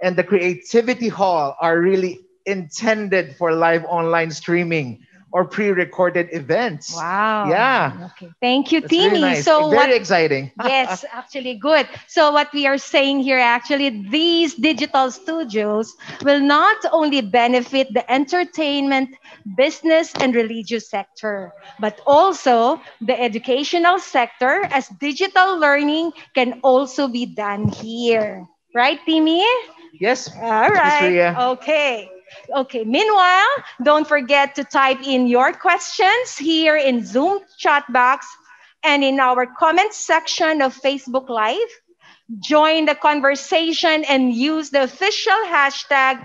and the creativity hall are really intended for live online streaming or pre-recorded events. Wow. Yeah. Okay. Thank you, That's Timmy. really nice. So Very exciting. Yes, actually good. So what we are saying here, actually, these digital studios will not only benefit the entertainment, business, and religious sector, but also the educational sector, as digital learning can also be done here. Right, Timmy? Yes. All right. Ria. Okay. Okay. Meanwhile, don't forget to type in your questions here in Zoom chat box and in our comment section of Facebook Live. Join the conversation and use the official hashtag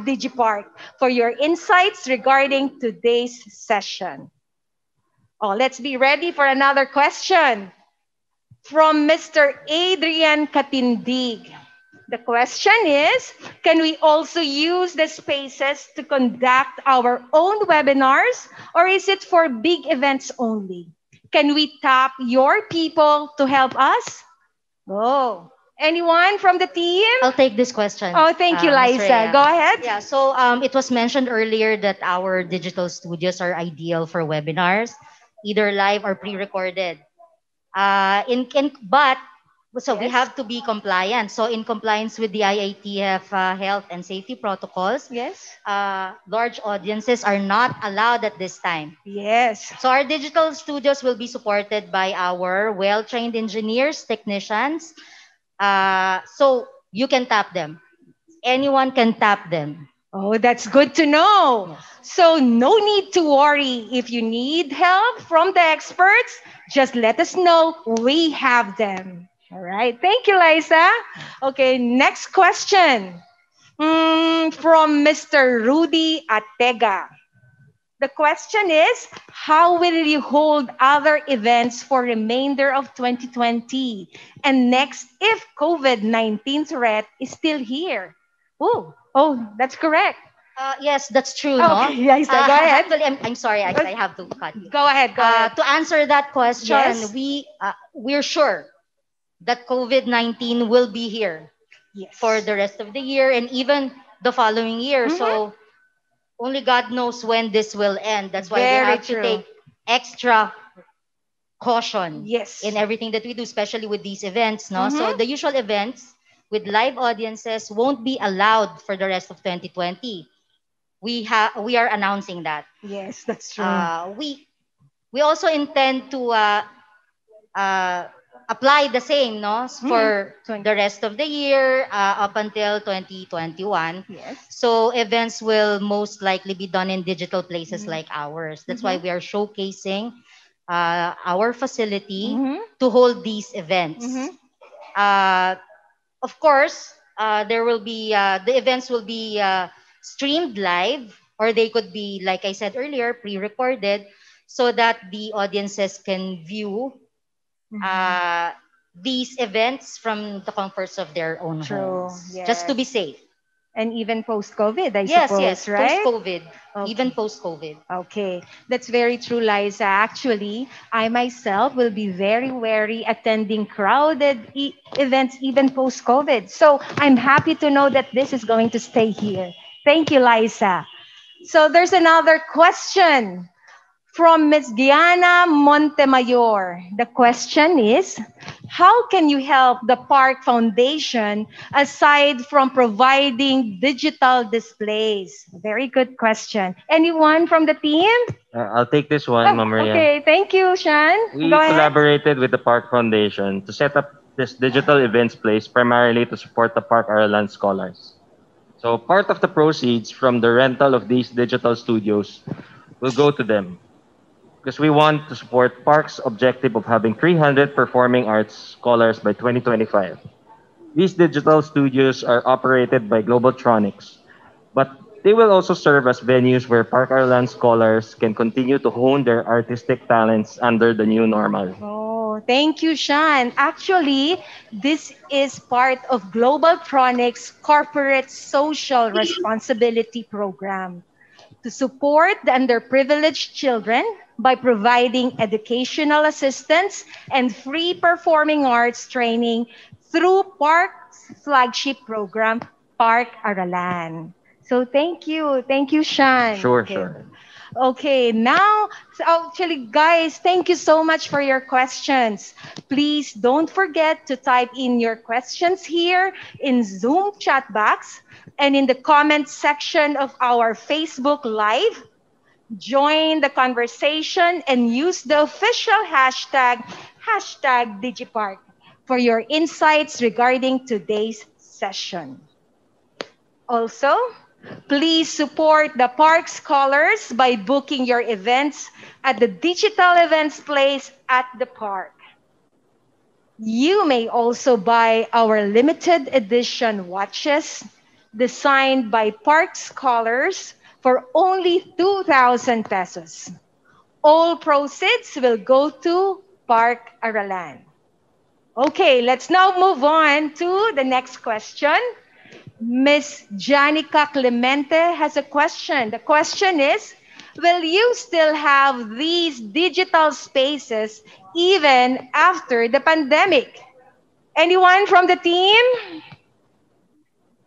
Digipark for your insights regarding today's session. Oh, let's be ready for another question from Mr. Adrian Katindig. The question is, can we also use the spaces to conduct our own webinars, or is it for big events only? Can we tap your people to help us? Oh, anyone from the team? I'll take this question. Oh, thank you, Ms. Liza. Rhea. Go ahead. Yeah, so it was mentioned earlier that our digital studios are ideal for webinars, either live or pre-recorded. But so we have to be compliant. So in compliance with the IATF health and safety protocols, yes, large audiences are not allowed at this time. Yes. So our digital studios will be supported by our well-trained engineers, technicians. So you can tap them. Anyone can tap them. Oh, that's good to know. So no need to worry. If you need help from the experts, just let us know. We have them. All right. Thank you, Liza. Okay, next question from Mr. Rudy Atega. The question is, how will you hold other events for remainder of 2020 and next if COVID-19 threat is still here? Oh, that's correct. Yes, that's true. Okay, no? Liza, go ahead. Actually, I'm sorry. I have to cut you. Go ahead. To answer that question, Yes. we're sure that COVID-19 will be here for the rest of the year and even the following year. So only God knows when this will end. That's why we Very have true. to take extra caution Yes. in everything that we do, especially with these events. No, so the usual events with live audiences won't be allowed for the rest of 2020. We are announcing that. Yes, that's true. We also intend to apply the same, no, for the rest of the year up until 2021. Yes. So events will most likely be done in digital places like ours. That's why we are showcasing our facility to hold these events. Of course, there will be the events will be streamed live, or they could be, like I said earlier, pre-recorded, so that the audiences can view these events from the comforts of their own homes, just to be safe. And even post-COVID, I Yes, suppose, yes, right? post-COVID, even post-COVID. Okay, that's very true, Liza. Actually, I myself will be very wary attending crowded events even post-COVID. So I'm happy to know that this is going to stay here. Thank you, Liza. So there's another question from Ms. Gianna Montemayor. The question is, how can you help the PARC Foundation aside from providing digital displays? Very good question. Anyone from the team? I'll take this one, Ma'am Maria. Okay, thank you, Shan. We Go ahead. collaborated with the PARC Foundation to set up this digital events place primarily to support the PARC Ireland scholars. So part of the proceeds from the rental of these digital studios will go to them, because we want to support PARC's objective of having 300 performing arts scholars by 2025. These digital studios are operated by Globaltronics, but they will also serve as venues where PARC Ireland scholars can continue to hone their artistic talents under the new normal. Oh, thank you, Shan. Actually, this is part of Globaltronics' corporate social responsibility program to support the underprivileged children by providing educational assistance and free performing arts training through PARC's flagship program, PARC Aralan. So thank you. Thank you, Shan. Sure, Okay. sure. Okay, now, actually, guys, thank you so much for your questions. Please don't forget to type in your questions here in Zoom chat box and in the comment section of our Facebook Live. Join the conversation and use the official hashtag Digipark for your insights regarding today's session. Also, please support the PARC Scholars by booking your events at the digital events place at the park. You may also buy our limited edition watches designed by PARC scholars for only 2,000 pesos. All proceeds will go to PARC Aralan. Okay, let's now move on to the next question. Miss Janica Clemente has a question. The question is, will you still have these digital spaces even after the pandemic? Anyone from the team?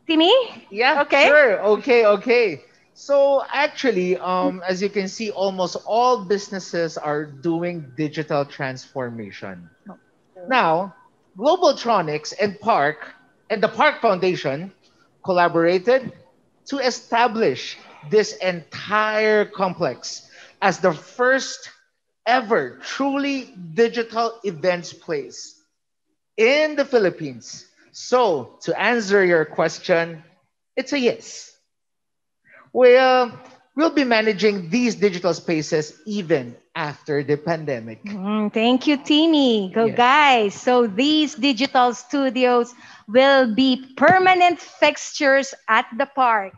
Timmy? Yeah, Okay. sure. Okay. So actually, as you can see, almost all businesses are doing digital transformation. Now, Globaltronics and the PARC Foundation collaborated to establish this entire complex as the first ever truly digital events place in the Philippines. So, to answer your question, it's a yes. We'll be managing these digital spaces even after the pandemic. Thank you, Timmy. Go, Yes. guys. So these digital studios will be permanent fixtures at the park.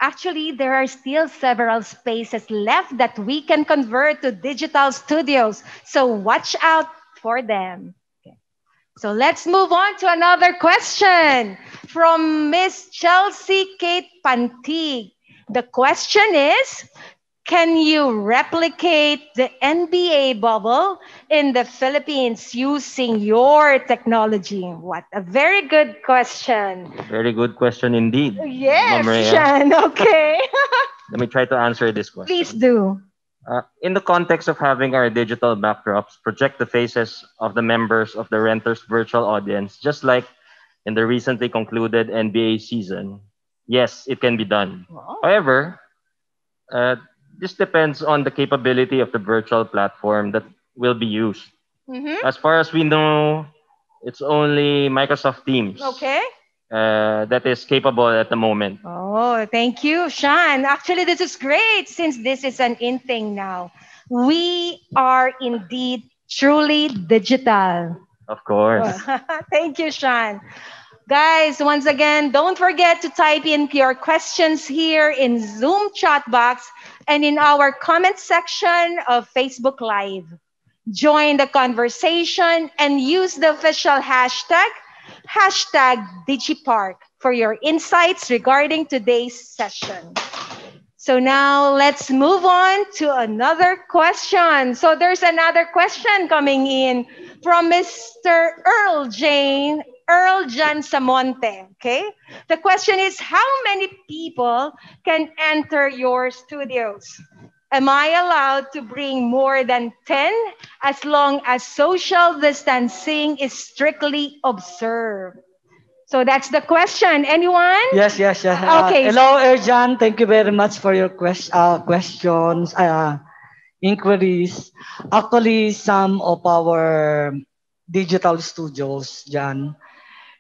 Actually, there are still several spaces left that we can convert to digital studios. So watch out for them. So let's move on to another question from Miss Chelsea Kate Pantig. The question is, can you replicate the NBA bubble in the Philippines using your technology? What a very good question. Very good question indeed, Yes, Ma'am Rhea. Shan. Okay. Let me try to answer this question. Please do. In the context of having our digital backdrops project the faces of the members of the renters virtual audience, just like in the recently concluded NBA season, yes, it can be done. However, this depends on the capability of the virtual platform that will be used. As far as we know, it's only Microsoft Teams Okay. that is capable at the moment. Oh, thank you, Sean. Actually, this is great since this is an in thing now. We are indeed truly digital. Of course. Thank you, Sean. Guys, once again, don't forget to type in your questions here in Zoom chat box and in our comment section of Facebook Live. Join the conversation and use the official hashtag DigiPark for your insights regarding today's session. So now let's move on to another question. So there's another question coming in from Mr. Earl Jan Samonte. Okay. The question is, how many people can enter your studios? Am I allowed to bring more than 10 as long as social distancing is strictly observed? So that's the question. Anyone? Yes. Okay. Hello, Erjan. Thank you very much for your questions, inquiries. Actually, some of our digital studios, Jan,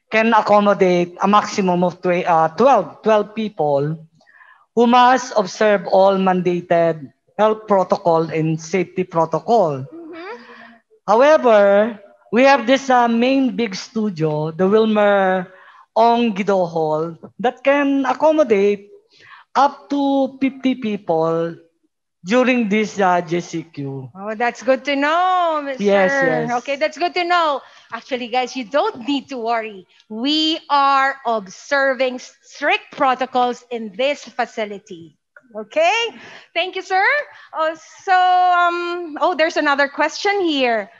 can accommodate a maximum of 12 people who must observe all mandated health protocol and safety protocol. However, we have this main big studio, the Wilmer Ong Guido Hall, that can accommodate up to 50 people during this JCQ. Oh, that's good to know, Mr. Yes. Okay, that's good to know. Actually, guys, you don't need to worry. We are observing strict protocols in this facility. Okay? Thank you, sir. There's another question here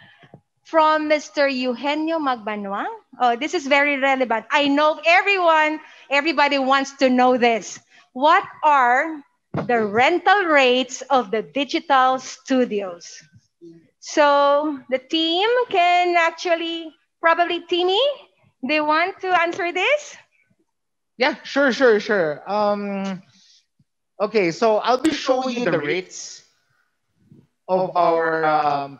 from Mr. Eugenio Magbanwa. Oh, this is very relevant. I know everybody wants to know this. What are the rental rates of the digital studios? So the team can actually, probably Timmy, they want to answer this? Yeah, sure. Okay, so I'll be showing you the rates of our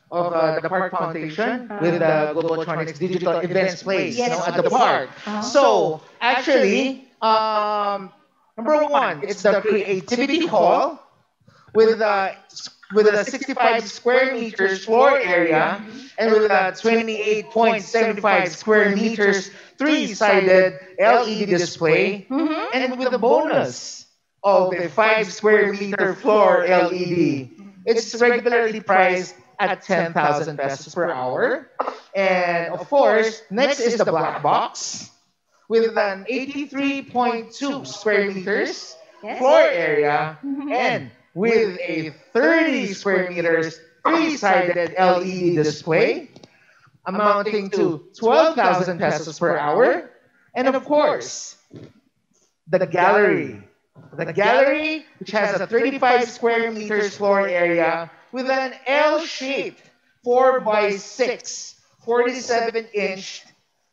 the PARC Foundation with the Globaltronics Digital Events Place at the park. So actually, number one, it's the Creativity Hall with a 65 square meters floor area and with a 28.75 square meters three-sided LED display, and with the bonus of a 5 square meter floor LED. It's regularly priced at 10,000 pesos per hour. And of course, next is the black box with an 83.2 square meters floor area and with a 30 square meters three-sided LED display amounting to 12,000 pesos per hour. And of course, the gallery. The gallery, which has a 35 square meters floor area with an L-shaped 4 by 6 47-inch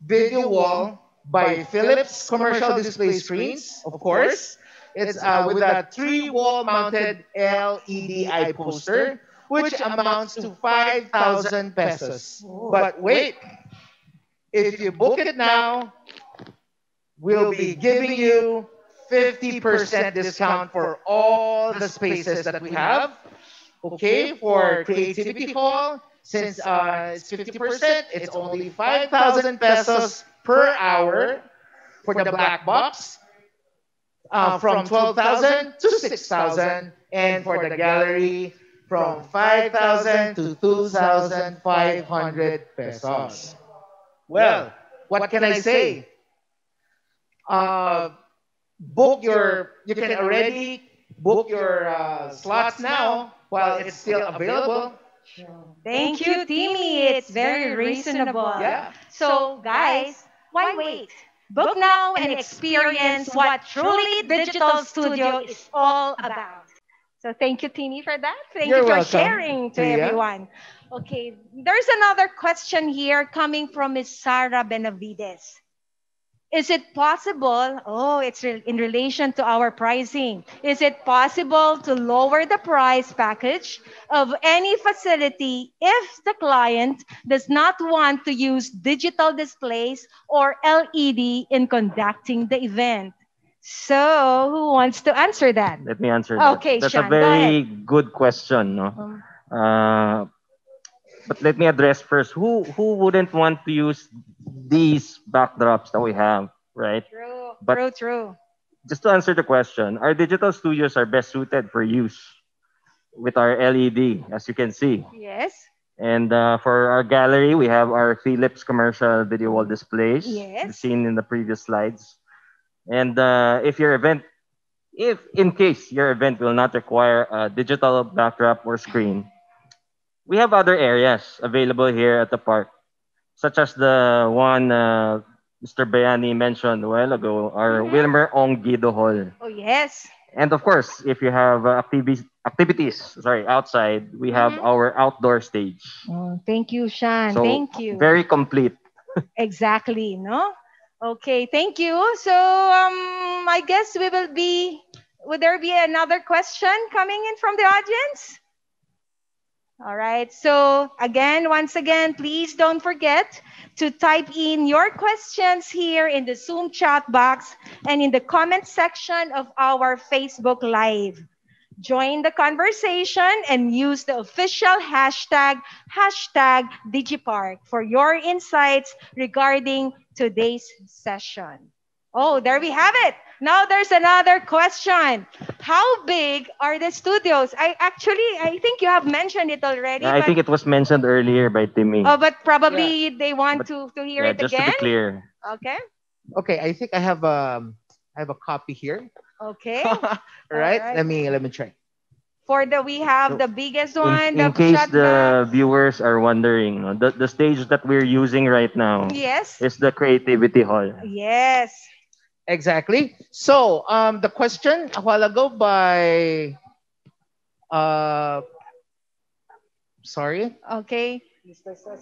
video wall by Philips commercial display screens, of course. It's with a 3-wall mounted LED eye poster, which amounts to 5,000 pesos. But wait, if you book it now, we'll be giving you 50% discount for all the spaces that we have. Okay, for Creativity Hall, since it's 50%, it's only 5,000 pesos per hour. For the black box, from 12,000 to 6,000, and for the gallery, from 5,000 to 2,500 pesos. Well, what can I say? You can already book your slots now while it's still available. Thank you, Timmy. It's very reasonable. Yeah. So, guys, why wait? Book now and experience what truly digital studio is all about. So, thank you, Timmy, for that. Thank You're you for welcome, sharing to Tia. everyone. Okay, there's another question here coming from Miss Sarah Benavides. Is it possible? Oh, it's in relation to our pricing. Is it possible to lower the price package of any facility if the client does not want to use digital displays or LED in conducting the event? So, who wants to answer that? Let me answer that. Okay, That's Sean, a go very ahead. good question, no? But let me address first who wouldn't want to use these backdrops that we have, right? But True. just to answer the question, our digital studios are best suited for use with our LED, as you can see. Yes. And for our gallery, we have our Philips commercial video wall displays, Yes. seen in the previous slides. And if in case your event will not require a digital backdrop or screen, we have other areas available here at the park, such as the one Mr. Bayani mentioned a while ago, our Wilmer Ong Guido Hall. Oh, yes. And of course, if you have activities outside, we have our outdoor stage. Oh, thank you, Sean. So Thank you. very complete. Exactly, no? Okay, thank you. So, I guess would there be another question coming in from the audience? All right. So, once again, please don't forget to type in your questions here in the Zoom chat box and in the comment section of our Facebook Live. Join the conversation and use the official hashtag #DigiPark for your insights regarding today's session. Oh, there we have it. Now there's another question. How big are the studios? I think you have mentioned it already. I think it was mentioned earlier by Timmy. Oh, but probably they want to hear it just again. to be clear. Okay. Okay, I think I have a copy here. Okay. All right. All right. Let me try. We have the biggest one. In case the viewers are wondering, no, the stage that we're using right now Yes. is the Creativity Hall. Yes. Exactly. So, the question a while ago by, sorry, Okay.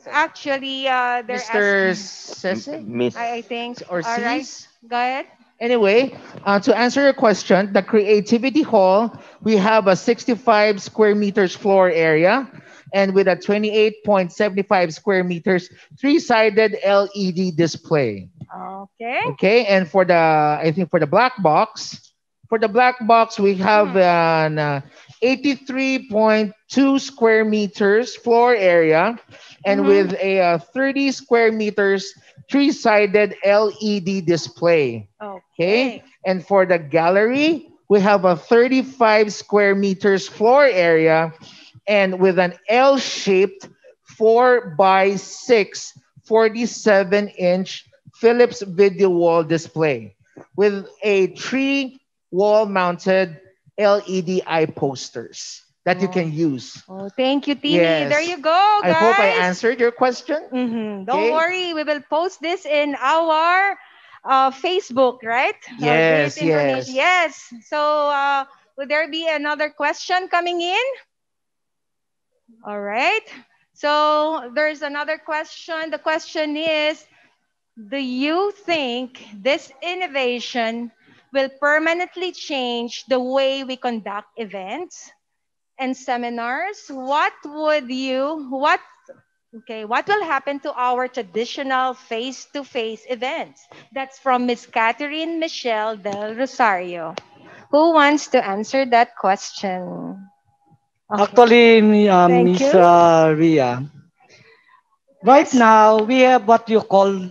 Actually, they're Mr. asking. Sese? Miss. I think. Or All right. Cs? Go ahead. Anyway, to answer your question, the Creativity Hall, we have a 65 square meters floor area and with a 28.75 square meters three-sided LED display. Okay. Okay, and for the black box, we have an 83.2 square meters floor area, and with a 30 square meters three-sided LED display. Okay. And for the gallery, we have a 35 square meters floor area, and with an L-shaped 4 by 6 47-inch Philips video wall display with a 3 wall-mounted LED eye posters that you can use. Oh, thank you, Timmy. Yes. There you go, guys. I hope I answered your question. Don't worry, we will post this in our Facebook, right? Yes, This information. yes. Yes. So, will there be another question coming in? All right. So, there's another question. The question is, do you think this innovation will permanently change the way we conduct events and seminars? What will happen to our traditional face-to-face events? That's from Miss Catherine Michelle Del Rosario. Who wants to answer that question? Actually, Thank Miss you. Ria, right now we have what you call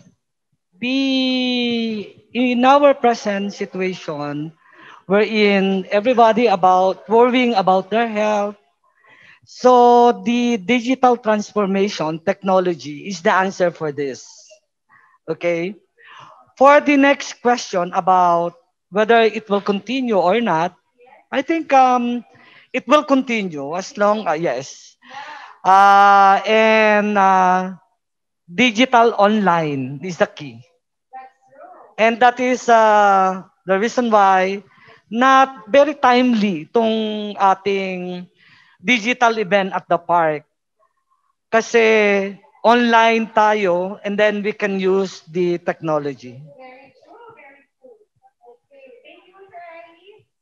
in our present situation, wherein everybody about worrying about their health. So the digital transformation technology is the answer for this. Okay. For the next question about whether it will continue or not, I think it will continue as long yes. And digital online is the key. And that is the reason why not very timely itong ating digital event at the park. Kasi online tayo and then we can use the technology.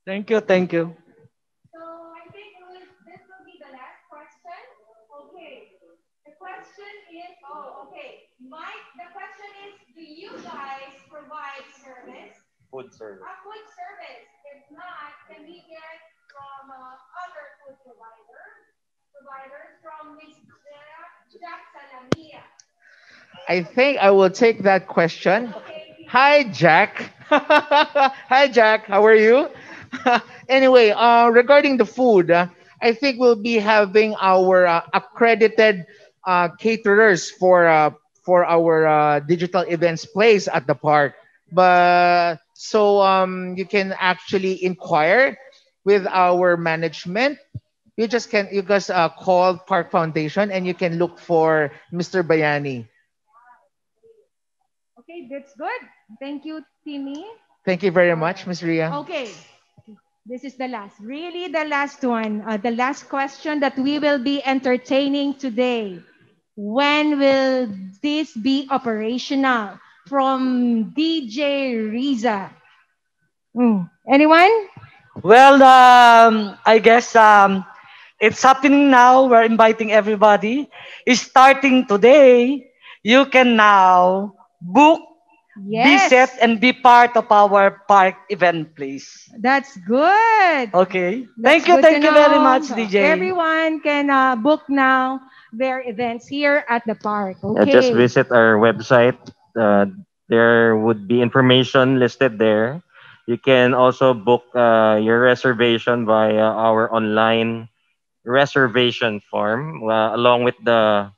Thank you, thank you. So I think this will be the last question. Okay. The question is, Mike, the question is, do you guys provide service? Food service. Food service. If not, can we get from other food providers from Miss Jack Salamia? I think I will take that question. Hi, Jack. Hi, Jack. How are you? Anyway, regarding the food, I think we'll be having our accredited caterers for our digital events place at the park. But so you can actually inquire with our management. You guys call Park Foundation and you can look for Mr. Bayani. Okay, that's good. Thank you, Timmy. Thank you very much, Ms. Ria. Okay, this is the last, really the last one, the last question that we will be entertaining today. When will this be operational? From DJ Riza. Anyone? Well, I guess it's happening now. We're inviting everybody. It's starting today. You can now book, visit, and be part of our park event place. That's good. Okay. That's Thank you good to very know. much, DJ. Everyone can book now their events here at the park. Okay. Just visit our website. There would be information listed there. You can also book your reservation via our online reservation form along with the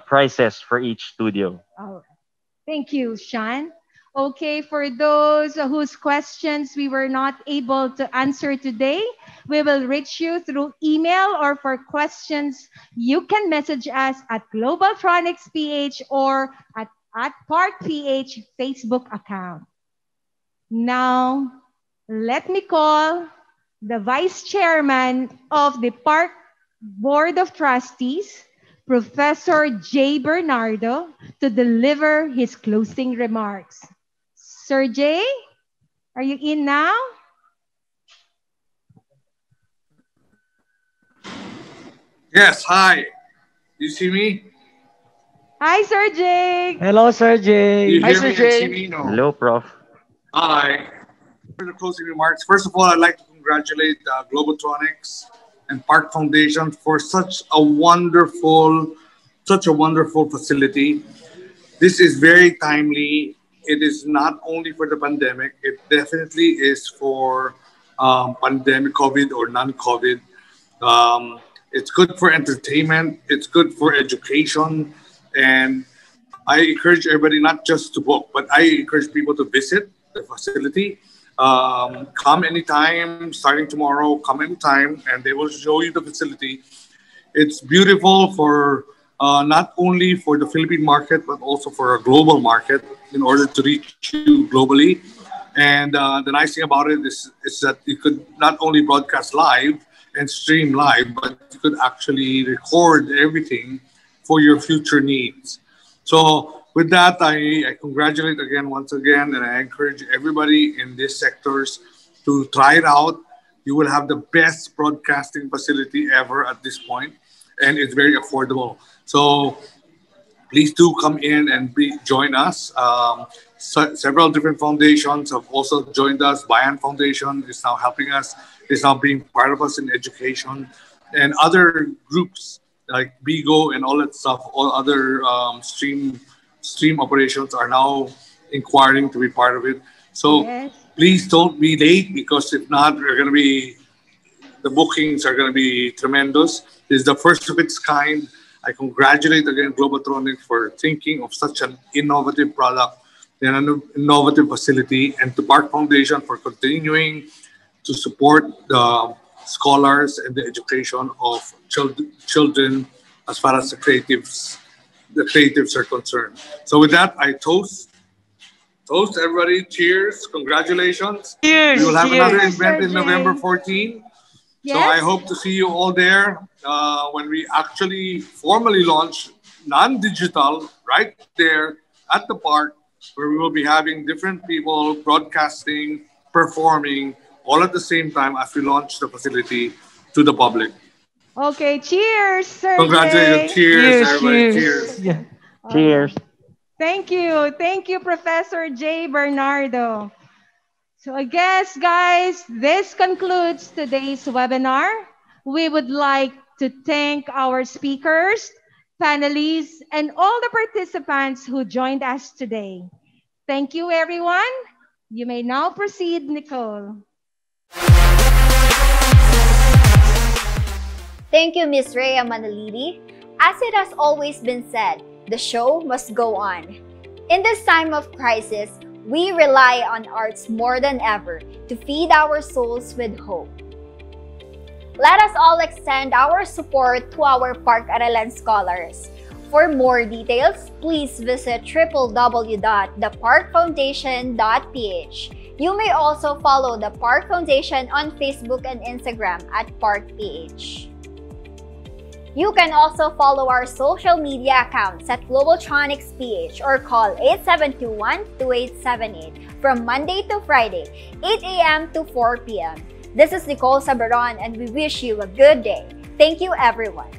prices for each studio. Oh, thank you, Sean. Okay, for those whose questions we were not able to answer today, we will reach you through email, or for questions, you can message us at Globaltronics PH or at PARC PH Facebook account. Now, let me call the Vice Chairman of the Park Board of Trustees, Professor J. Bernardo, to deliver his closing remarks. Sir J, are you in now? Yes, hi. You see me? Hi, Sir J. Hello, Sir J. You Hi, hear Sir me J. and see me? No. Hello, Prof. Hi. For the closing remarks, first of all, I'd like to congratulate Globaltronics and PARC Foundation for such a wonderful facility. This is very timely. It is not only for the pandemic, it definitely is for pandemic, COVID or non-COVID. It's good for entertainment, it's good for education, and I encourage everybody not just to book, but I encourage people to visit the facility. Come anytime, starting tomorrow, come anytime, and they will show you the facility. It's beautiful for not only for the Philippine market, but also for a global market in order to reach you globally. And the nice thing about it is that you could not only broadcast live and stream live, but you could actually record everything for your future needs. So with that, I congratulate again, once again, and I encourage everybody in these sectors to try it out. You will have the best broadcasting facility ever at this point, and it's very affordable. So please do come in and join us. Several different foundations have also joined us. Bayan Foundation is now helping us, is now being part of us in education. And other groups like Bigo and all that stuff, all other stream operations are now inquiring to be part of it. So please don't be late, because if not, the bookings are going to be tremendous. This is the first of its kind. I congratulate again Globaltronics for thinking of such an innovative product and an innovative facility, and to PARC Foundation for continuing to support the scholars and the education of children as far as the creatives are concerned. So with that, I toast everybody. Cheers, congratulations. Cheers. We will have Cheers. another event in Sir November Jay. 14. So Yes. I hope to see you all there when we actually formally launch non-digital right there at the park, where we will be having different people broadcasting, performing, all at the same time as we launch the facility to the public. Okay, cheers, Sir Congratulations. Jay. Cheers, everybody. Cheers. Yeah. Cheers. Thank you. Thank you, Professor J. Bernardo. So I guess, guys, this concludes today's webinar. We would like to thank our speakers, panelists, and all the participants who joined us today. Thank you, everyone. You may now proceed, Nicole. Thank you, Ms. Rhea Manalidi. As it has always been said, the show must go on. In this time of crisis, we rely on arts more than ever to feed our souls with hope. Let us all extend our support to our PARC Aralan scholars. For more details, please visit www.theparkfoundation.ph. You may also follow the PARC Foundation on Facebook and Instagram at PARCPH. You can also follow our social media accounts at Globaltronics PH or call 8721-2878 from Monday to Friday, 8 a.m. to 4 p.m. This is Nicole Sabaron, and we wish you a good day. Thank you, everyone.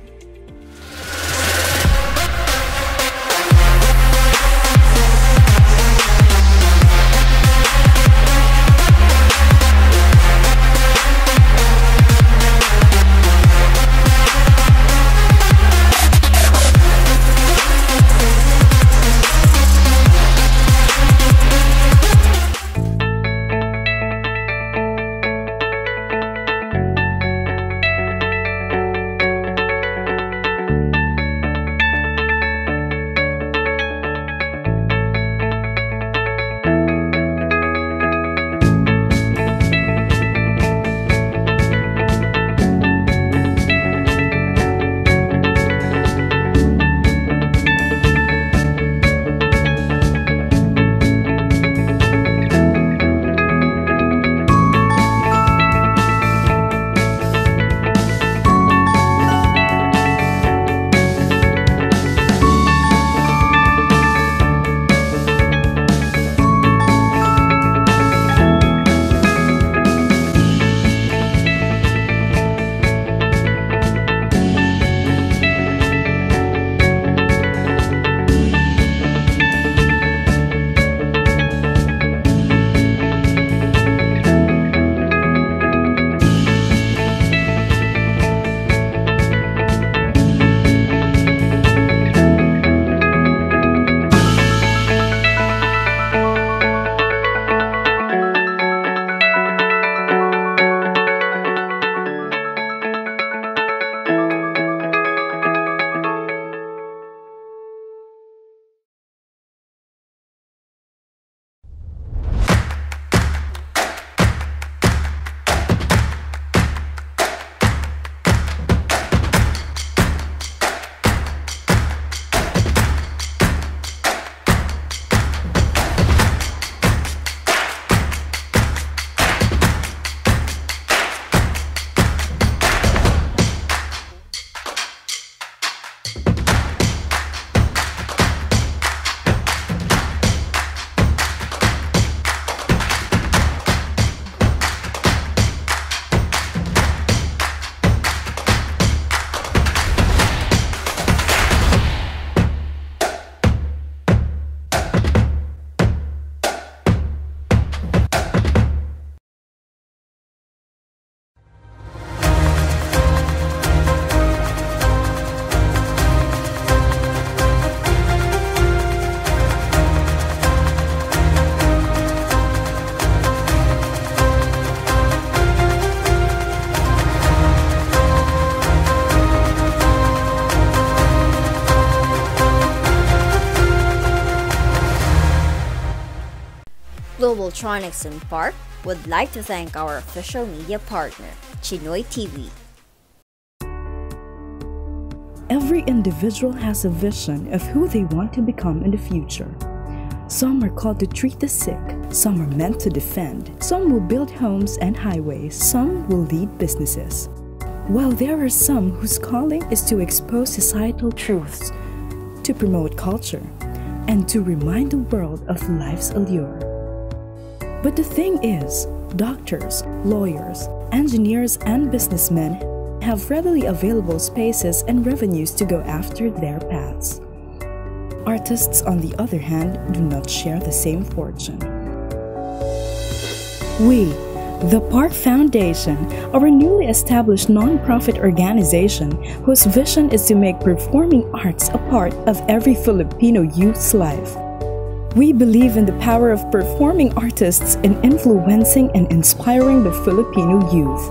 Globaltronics and PARC would like to thank our official media partner, Chinoy TV. Every individual has a vision of who they want to become in the future. Some are called to treat the sick, some are meant to defend, some will build homes and highways, some will lead businesses. While there are some whose calling is to expose societal truths, to promote culture, and to remind the world of life's allure. But the thing is, doctors, lawyers, engineers, and businessmen have readily available spaces and revenues to go after their paths. Artists, on the other hand, do not share the same fortune. We, the PARC Foundation, are a newly established non-profit organization whose vision is to make performing arts a part of every Filipino youth's life. We believe in the power of performing artists in influencing and inspiring the Filipino youth.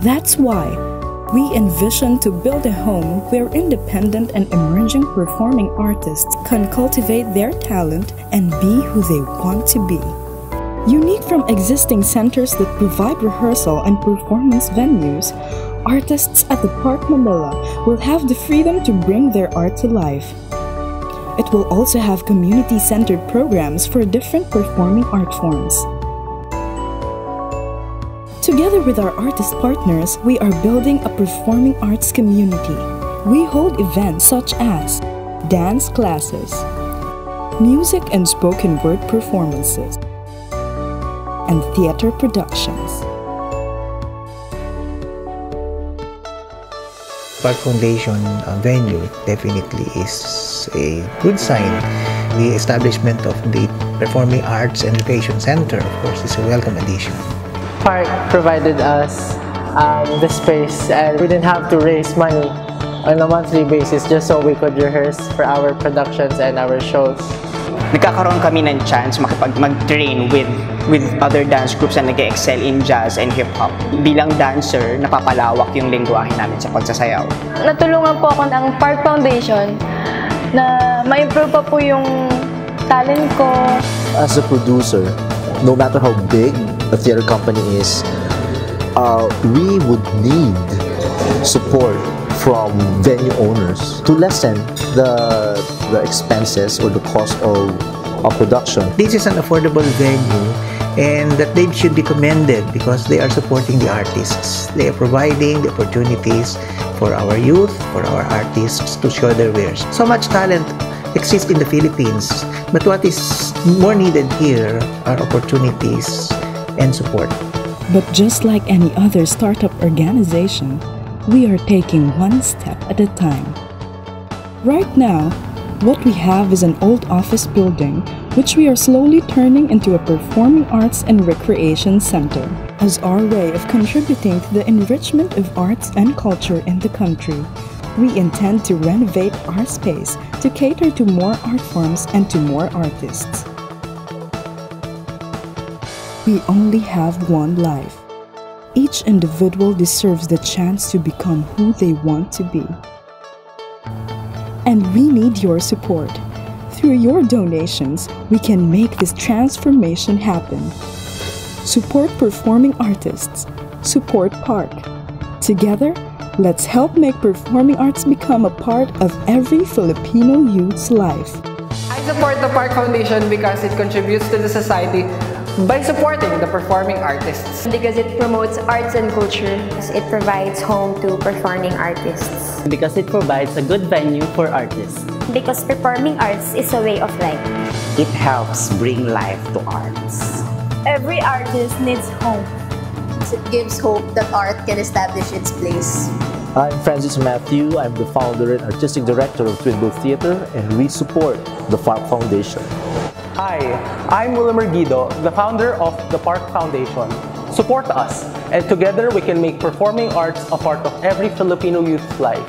That's why we envision to build a home where independent and emerging performing artists can cultivate their talent and be who they want to be. Unique from existing centers that provide rehearsal and performance venues, artists at the PARC Manila will have the freedom to bring their art to life. It will also have community-centered programs for different performing art forms. Together with our artist partners, we are building a performing arts community. We hold events such as dance classes, music and spoken word performances, and theater productions. PARC Foundation venue definitely is a good sign. The establishment of the Performing Arts and Recreation Center, of course, is a welcome addition. PARC provided us the space, and we didn't have to raise money on a monthly basis just so we could rehearse for our productions and our shows. Nagkakaroon kami ng chance mag-train with other dance groups na nag-excel in jazz and hip-hop. Bilang dancer, napapalawak yung lengguwahe namin sa pagsasayaw. Natulungan po ako ng PARC Foundation na ma-improve pa po yung talent ko. As a producer, no matter how big a theater company is, we would need support from venue owners to lessen the expenses or the cost of production. This is an affordable venue, and that they should be commended because they are supporting the artists. They are providing the opportunities for our youth, for our artists to show their wares. So much talent exists in the Philippines, but what is more needed here are opportunities and support. But just like any other startup organization, we are taking one step at a time. Right now, what we have is an old office building which we are slowly turning into a performing arts and recreation center as our way of contributing to the enrichment of arts and culture in the country. We intend to renovate our space to cater to more art forms and to more artists. We only have one life. Each individual deserves the chance to become who they want to be. And we need your support. Through your donations, we can make this transformation happen. Support performing artists. Support PARC. Together, let's help make performing arts become a part of every Filipino youth's life. I support the PARC Foundation because it contributes to the society by supporting the performing artists. Because it promotes arts and culture. It provides home to performing artists. Because it provides a good venue for artists. Because performing arts is a way of life. It helps bring life to arts. Every artist needs home. It gives hope that art can establish its place. I'm Francis Matthew. I'm the founder and artistic director of Twin Bill Theater, and we support the PARC Foundation. Hi, I'm Wilmer Guido, the founder of the PARC Foundation. Support us, and together we can make performing arts a part of every Filipino youth's life.